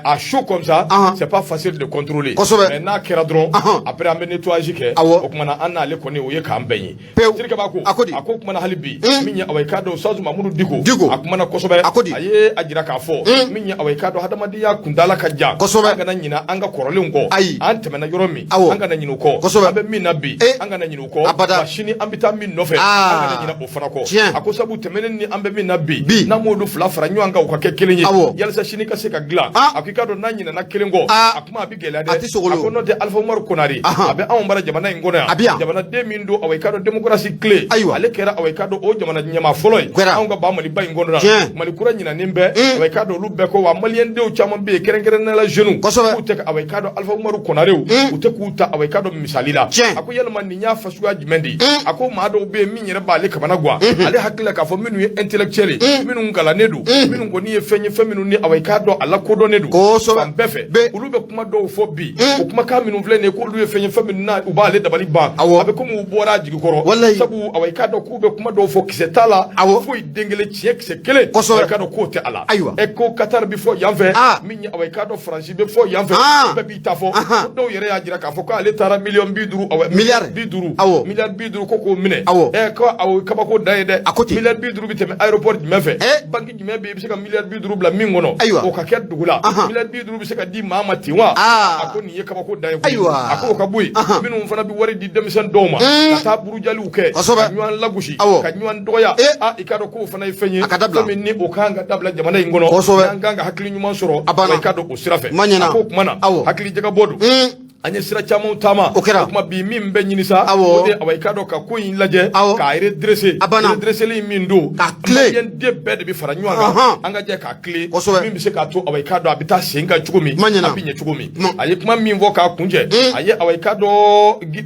à chaud comme ça c'est pas facile de contrôler mais na kera dron après am nettoyer ke ko kuma na an na le koni o ye ka ambenyi sirke ba ko ako kuma na halibi minya awai kado sazu mamudu diko akuma na kosobe aye ajira ka fo minya awai kado hadamadi ya kundala kajja anga na nyina anga korolin ko ante mena yoromi anga na nyinu ko abe minna bi anga na nyinu ko machine ambita min nofe anga na nyina ofana ko ako sabu temenen ni ambe minna bi na modu fla fara nyu anga ko kekelenye yalsa shini ka se ka gla akikado na nyina na kelengo akuma bi gelade akono de alfa umar konari abe an bara jamana ngona jamana de mindo awai kado démocratie clé ale kera awai kado o jamana nyama foloy an ga ba mali bay ngona mali kura nyina nimbe awai kado lu be ko wa malien de o chama be keren na la jeune ku tek awai kado alfa umar konari u te ku ta awai kado misalila ako yelman ni nya fasu ajimendi ako ma do be min yere ba le kabana gwa ale hakila ka fo minu intellectuel minu ngala nedu minu ngoni e fenye feminu ni awai kado ala kodo nedu befe ulu be kuma do fo bi o kuma ka minu vle ne ko lu e fenye feminu na u ba le dabali ba abe ko mu bora jigi koro sabu awai kado ku be kuma do fo kisetala fo dengele chiek se kele awai kado ko te ala e ko Qatar bi fo yanve min awai kado France be fo yanve be bi ta fo do yere ya jira ka fo ko ale tara million bi duru awai milliard bi duru ko mine e ko awai kaba ko dayede milliard bi duru bi teme aéroport mefe banki jime be bi se ka milliard bi duru bla min ngono o ka ket dugula milliard bi duru bi se ka di mama tiwa akoni ye kaba ko daye ako ka buyi minu fana bi wari di demisen doma ka ta buru jali uke ka nyuan lagushi ka nyuan doya ikado ko fana ifenye fami ni o kanga dabla jamana ngono nganga hakili nyuma soro ikado o sirafe ako kumana hakili jaga bodu anye sira chama utama kuma bi min be nyini sa ode awai kado ka ko yin laje ka redresser li min do ka clé yen de bed bi fara nyuanga anga je ka clé min bi se ka to awai kado abita senga chugumi abinye chugumi aye kuma min vo ka kunje aye awai kado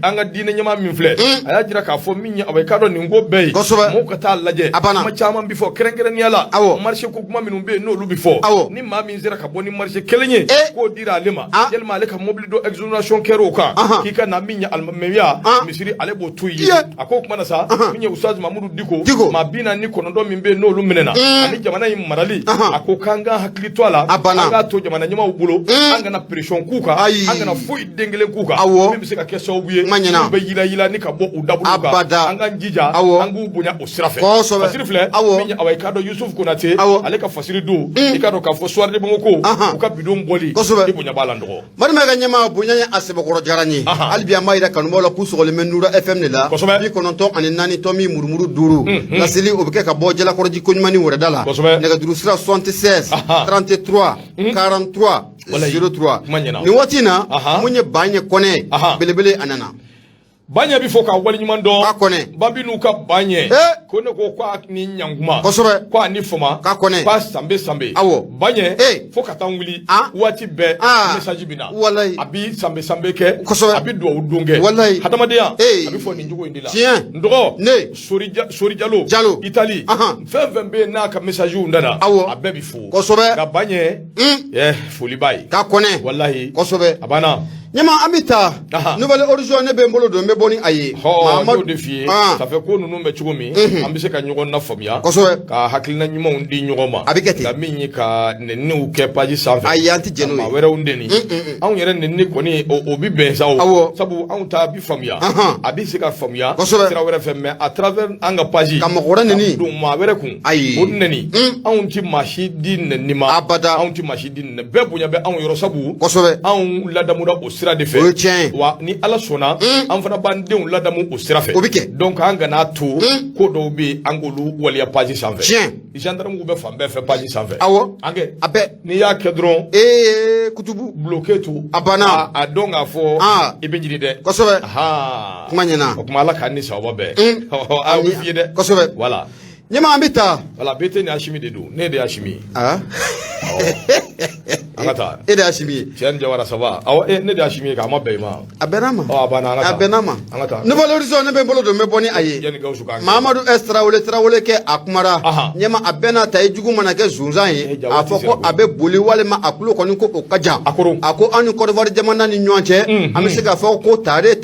anga dine nyama min fle aya jira ka fo min awai kado ni ngo be mo ka ta laje kuma chama bi fo kerengere ni ala marché ko kuma min be no lu bi fo ni ma min zira ka boni marché kelenye ko dira lema yelma le ka mobile do exoneration kero ka kika na minya almeya misiri alebo tuyi ako kuma na sa minya ustaz mamudu diko ma bina ni kono do mimbe no luminena ani jamana yi marali ako kanga hakli twala anga to jamana nyama ubulo anga na pression kuka anga na fuyi dengele kuka mimbe se ka keso buye be yila ni ka bo udabu kuka anga njija anga ubunya osirafe fasirifle minya awai kado Yusuf Konate ale ka fasiri do ikado ka fo soirée bongoko uka bidon boli ibunya balando mari maga nyama bunya asebokoro jarani albiya mayira kanumola kusogole menura fm ne la bi kononton ani nani tomi murmuru duru la seli obike ka bo jela korji konyumani wora dala ne ga duru sira 76 33 43 03 ni watina munye banye kone belebele anana banya bi foka wali nyumando babinu ka banye kone ko kwa ni nyanguma kwa ni foma kwa sambe banye foka tanguli wati be message bina abi sambe ke abi do udunge hadamade ya abi fo ni njugo indila ndo sori jalo Italy be na ka message undana abebi fo ka banye foli bai ka kone wallahi abana nyama amita nouvelle origine ne be mbolo do me boni aye Mamadou defie ça fait ko nunu be chugumi ambise ka nyugo na famia ka hakilina nyuma undi nyugo ma ka minyi ka nenni uke paji sanfe ayanti jeno ma wera undeni an yere nenni koni obi ben sawo sabu an ta bi famia abise ka famia sira wera femme à travers anga paji ka mogora neni do ma wera kun onneni an ti mashidi nenni ma abada an ti mashidi ne be bunya be an yoro sabu an ladamuda sira de fe wa ni ala sona an fana bandenw ladamu o sira fe donc an gana to ko do be angolu waliya page sanfɛ gendarme ko be fan bɛɛ fɛ page sanfɛ ange abe ni ya kedron kutubu bloqué to abana a donc a fɔ i be jiri dɛ kosɛbɛ kuma ɲɛna o kuma ala ka ni sawaba bɛɛ a wi fi dɛ kosɛbɛ voilà Nyama ambita. Wala bete ni Hashimi de do. Ne de Hashimi. Ah. Angata. E de Hashimi. Tiens Jawara ça va. Awa ne de Hashimi ka ma be ma. Abenama. Oh abana angata. Abenama. Angata. Nouvelle horizon ne be bolo do me boni aye. Yani gawsu kan. Mamadou Traoré ke akumara. Nyama abena tay jugu mana ke zunzan ye. Afoko abe boli wale ma akulo koni ko okaja. Ako anu Côte d'Ivoire jamana ni nyonche. Amese ka fo ko tare.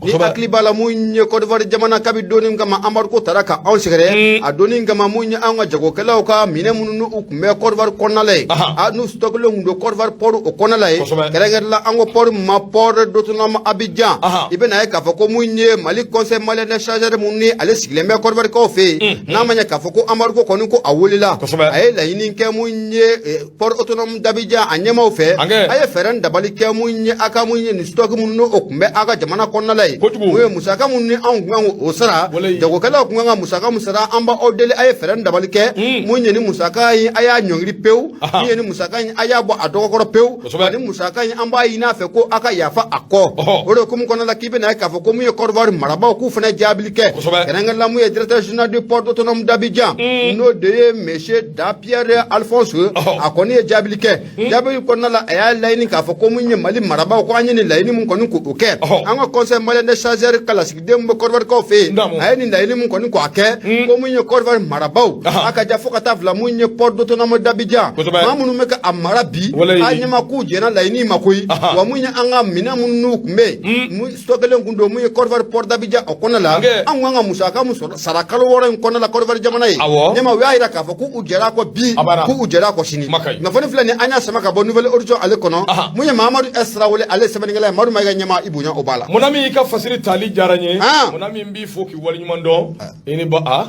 Ni akli bala munye Côte d'Ivoire jamana kabi doni ngama amar ko taraka on sigere. Adoni ngama munye anga jago kala ka mine mununu ukume Côte d'Ivoire konale. Anu stock lo ndo Côte d'Ivoire port o konale. Keregerla ango port ma port d'autonome Abidjan. Ibe na ka fo ko munye Mali conseil malien de chargeur munni ale sigleme Côte d'Ivoire ko fe. Na manya ka fo ko amar ko koni ko awolila. Ay la yini ke munye port autonome d'Abidjan anyema o fe. Ay feren dabali ke munye aka munye ni stock munno okume aka jamana konale. Muye musaka munni angu osara. Jago kala kunga musaka musara amba odele ay feren dabali ke munye ni musaka yi aya nyongri pew. Munye ni musaka yi aya bo adokoro pew. Ni musaka yi amba yi na fe ko aka yafa akko. Oro kum konala kibe na ka fo ko munye Côte d'Ivoire maraba ku fene jabilike. Kerenga la munye directeur général du port autonome d'Abidjan. No de monsieur Dapierre Alphonse akoni jabilike. Jabili konala aya laini ka fo ko munye Mali maraba ko anyini laini mun koni ku oke. Anga conseil malien de chargeur kala sigdem Côte d'Ivoire ko fe. Ayini laini mun koni ku ake ko munye Côte d'Ivoire maraba aka jafo kata vla munye port autonome d'Abidjan. Mamunu meka amarabi anyama ku jena laini makoi wa munye anga mina munu kumbe mu stokele ngundo munye Côte d'Ivoire port d'Abidjan okonala anga musaka musoro sarakalo wora konala Côte d'Ivoire jamana yi nyama wa ira ka fo ku ujera ko bi ku ujera ko shini na foni flani anya sama ka bo nouvelle origin ale kono munye Mamadou Traoré ale sebeningala maru maiga nyama ibunya obala monami ka fasiri tali jaranye monami mbi foki wali nyumando ini ba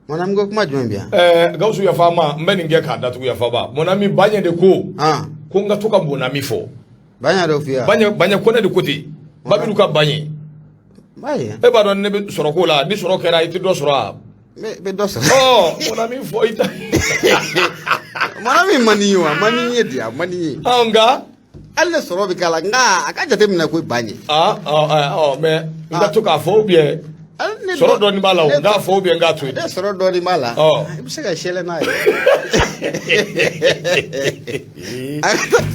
monami go kuma jumbiya gawsu ya fama mbeni nge ka datu ya faba monami banye de ko nga toka monami fo banya do fiya banya kona de côté babiru ka banye baye e ba don ne be soro ko la di soro kera iti do soro be do soro monami fo ita monami mani dia mani anga alle soro bi kala nga akaja temina ko banye me nga toka fo bien soro do ni bala nga fo bien nga tu soro do ni bala ibisega shele na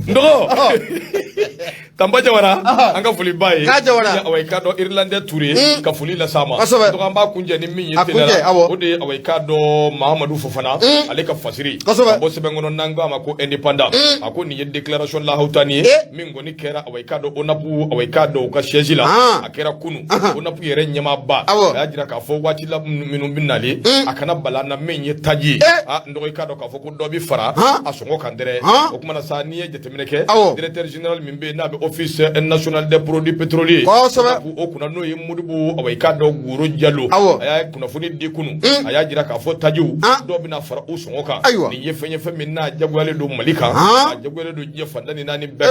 ndo Tamba Jawara anga fuli baye ya aweka do Irlandais Touré ka fuli la sama to amba kunje ni min yitela ode aweka do Mahamadou Fofana ale ka fasiri bo sebe ngono nanga ma ko indépendant ako ni déclaration la hautani min goni kera aweka do onapu aweka do ka shejila akera kunu onapu yere nyama ba ya jira ka fo wati la minum binali akana bala na min yetaji ndo ka do ka fo ko do bi fara asongo kandere o kuma na sa ni jetemineke directeur général mimbe na be office national des produits pétroliers o kuna no yemudubu aweka do guru jallo aya kuna funi di kunu aya jira ka fo tajiu do bina fara usongoka ni yefenye femina jagwale do malika jagwale do jefanda ni nani be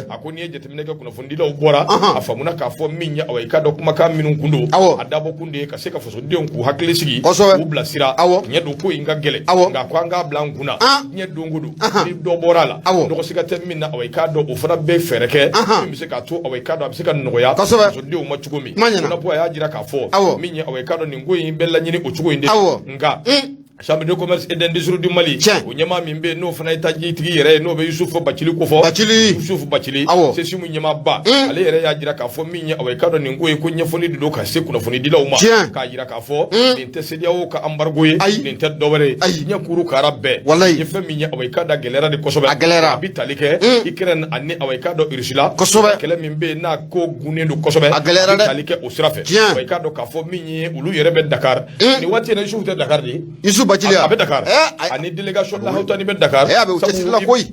akoni jetemineke kuna fundi la ubora afamuna ka fo minya aweka do kuma ka minun kundo adabo kunde ka seka fo so de onku hakle sigi u blasira nyedo ko inga gele nga kwanga blankuna nyedo ngudu ni do borala do sika temina aweka do ofara be fereke mise ka to aweka do abisika noya so de o machugomi na po ya jira ka fo minya aweka do ni ngoyi bella nyini ochugo inde nga chambre de commerce et d'industrie du Mali onyama mimbe no fana itaji tigi yere no be Youssouf Bachili ko fo Youssouf Bachili se simu nyama ba ale yere ya jira ka fo minya aweka do ni ngoyi ko nyefoni do ka se kuna foni dila uma ka jira ka fo ni tesedia o ka embargo ye ni ted dobere nya kuru karabbe ye fe minya aweka da gelera de kosobe bitalike ikren anni aweka do Ursula kele mimbe na ko gune do kosobe bitalike osrafe aweka do ka fo minyi ulu yere be Dakar ni wati na Youssouf Dakar di Bachilia abe Dakar ani delegation la hauta ni be Dakar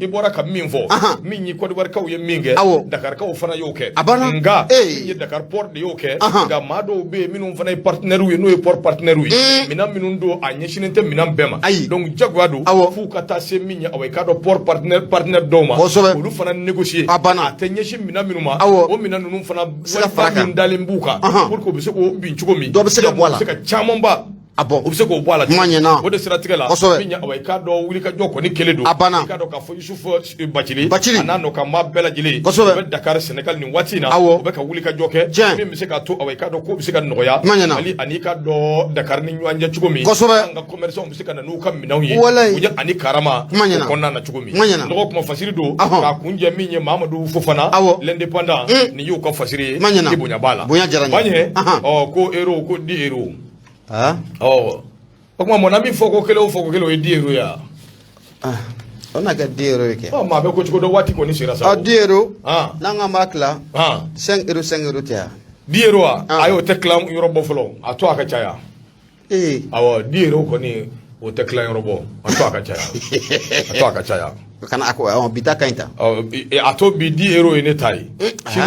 ibora ka minfo minyi Côte d'Ivoire ka uye minge Dakar ka ufana yoke nga yi Dakar port de yoke nga mado be minun fana partenaire wi no port partenaire wi minam minun do anyeshinente minam bema donc jagwado fu kata se minya awe ka do port partenaire doma ulu fana négocier atenyeshi minam minuma o minan nunu fana min dalimbuka pour ko be se ko binchugo mi do be se ka wala se ka chamomba abo o bise ko bo ala manyana o de siratigɛ la min ya awai ka dɔ wuli ka jɔ kɔni kelen don abana ka dɔ ka fɔ Yusufu Bacili Bacili ana no ka ma bɛɛ lajɛlen o bɛ Dakar Senegal ni waati na o bɛ ka wuli ka jɔ kɛ min bɛ se ka to awai ka dɔ ko bɛ se ka nɔgɔya Mali ani ka dɔ Dakar ni ɲɔgɔn cɛ cogo min an ka commerçants bɛ se ka na n'u ka minɛnw ye u ye ani karama kɔnɔna na cogo min nɔgɔ kuma fasiri don ka kunjɛ min ye Mamadou Fofana l'indépendant ni y'u ka fasiri ye ni bonya b'a la banye ko euro ko 10 euro o kuma mɔna min fɔ ko kelen o ye 10 euro ya ona ka 10 euro ke maa bɛ ko cogo dɔ waati kɔni sera sa 10 euro n'an b'a tila 5 euro tɛ yan 10 euro a y'o tɛ tila yɔrɔ bɔ fɔlɔ a to a ka caya awɔ 10 euro kɔni o tɛ tila yɔrɔ bɔ a to a ka caya kana ako bita ka ita a to bi 10 euro ye ne ta ye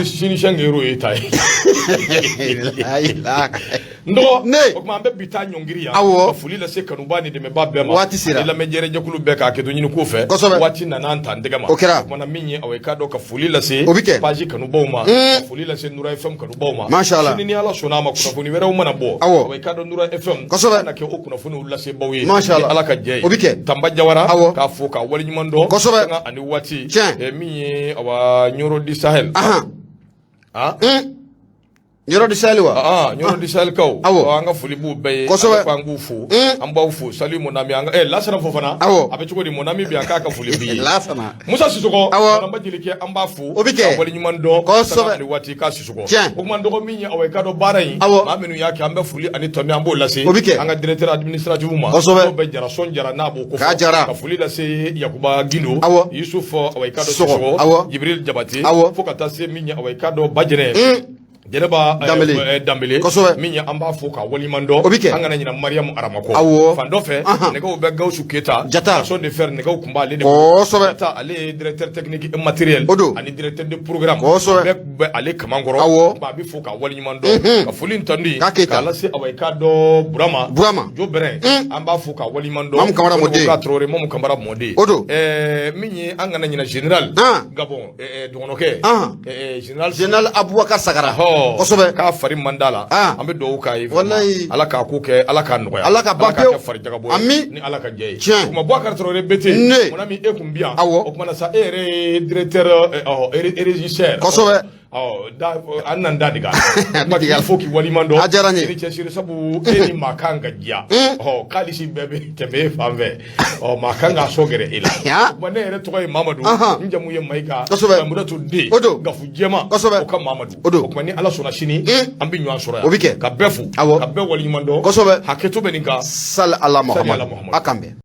sini 5 euro ye ta ye ndɔgɔ o kuma an bɛ bi taa ɲɔngiri yan ka foli lase kanuba ni dɛmɛba bɛɛ ma waati sera ni lamɛnjɛrɛ jɛkulu bɛɛ k'a kɛ to ɲini ko fɛ waati nana an ta n tɛgɛ ma o kɛra o kumana min ye aw ye k'a dɔn ka foli lase o bi kɛ page kanubaw ma ka foli lase Nura FM kanubaw ma mashallah sini ni Ala sɔnna ma kunnafoni wɛrɛw mana bɔ aw ye k'a dɔn Nura FM kana kɛ o kunnafoniw lase baw ye Ala ka jɛ ye o bi kɛ Tamba Jawara k'a fɔ ka waleɲuman dɔn sanga ani waati min ye awa Nyoro di Sahel Nyoro di Sahel wa Nyoro di Sahel kaw an ka foli b'u bɛɛ ye an b'u fo an b'aw fo Sali Monami an ka Lasana Fofana a bɛ cogo di Monami bi an k'a ka foli b'i ye Musa Sisoko an b'a jelikɛ an b'a fo ka waleɲuman dɔn sanga ani waati k'a Sisoko o kuma dɔgɔ min ye aw ye k'a dɔn baara in maa minnu y'a kɛ an bɛ foli ani tɔmi an b'o lase an ka directeur administratif ma n'o bɛ Jara Jara n'a b'o ko fɔ ka foli lase Yakuba Gindo Yusuf aw ye k'a dɔn Sisoko Jibril Jabate fo ka taa se min ye aw ye k'a dɔn Bajɛnɛ Jɛnɛba Dambele min ye an b'a fɔ ka waliɲuman dɔn an kana ɲinɛ Mariam Aramako fan dɔ fɛ nɛgɛw bɛ Gawusu Keyita façon de faire nɛgɛw tun b'ale de Jata ale ye directeur technique et matériel ani directeur de programme bɛɛ bɛ ale kamankɔrɔ a bɛ fɔ ka waliɲuman dɔn ka foli tandi k'a lase aw ye k'a dɔn Burama Jo Bɛrɛn an b'a fɔ ka waliɲuman dɔn ka Traoré Mamu Kamara Mɔden min ye an kana ɲinɛ général Gabon dɔgɔnɔkɛ général Abubakar Sagara kosɛbɛ k'a fari manda la an bɛ dugawu k'a ye wallahi Ala k'a ko kɛ Ala k'a nɔgɔya Ala ka ban pewu fari jagabɔ ni Ala ka jɛ ye o kuma Boubacar Traoré Bete mɔna min e kun bi yan o kumana sa e yɛrɛ ye directeur régisseur kosɛbɛ an nan da diga il faut k'i waliɲuman dɔn a diyara n ye cɛsiri sabu e ni maa kan ka diya k'alisi bɛɛ bɛ tɛmɛ e fan fɛ maa kan k'a sɔ gɛrɛ e la o kuma ne yɛrɛ tɔgɔ ye Mamadu n jamu ye Mayiga Mudatu Den Gafu Jɛma o ka Mamadu o kuma ni Ala sɔnna sini an bɛ ɲɔgɔn sɔrɔ yan o bɛ kɛ ka bɛɛ fo ka bɛɛ waliɲuman dɔn hakɛto bɛ nin kan sali Ala Muhamadu a kan bɛn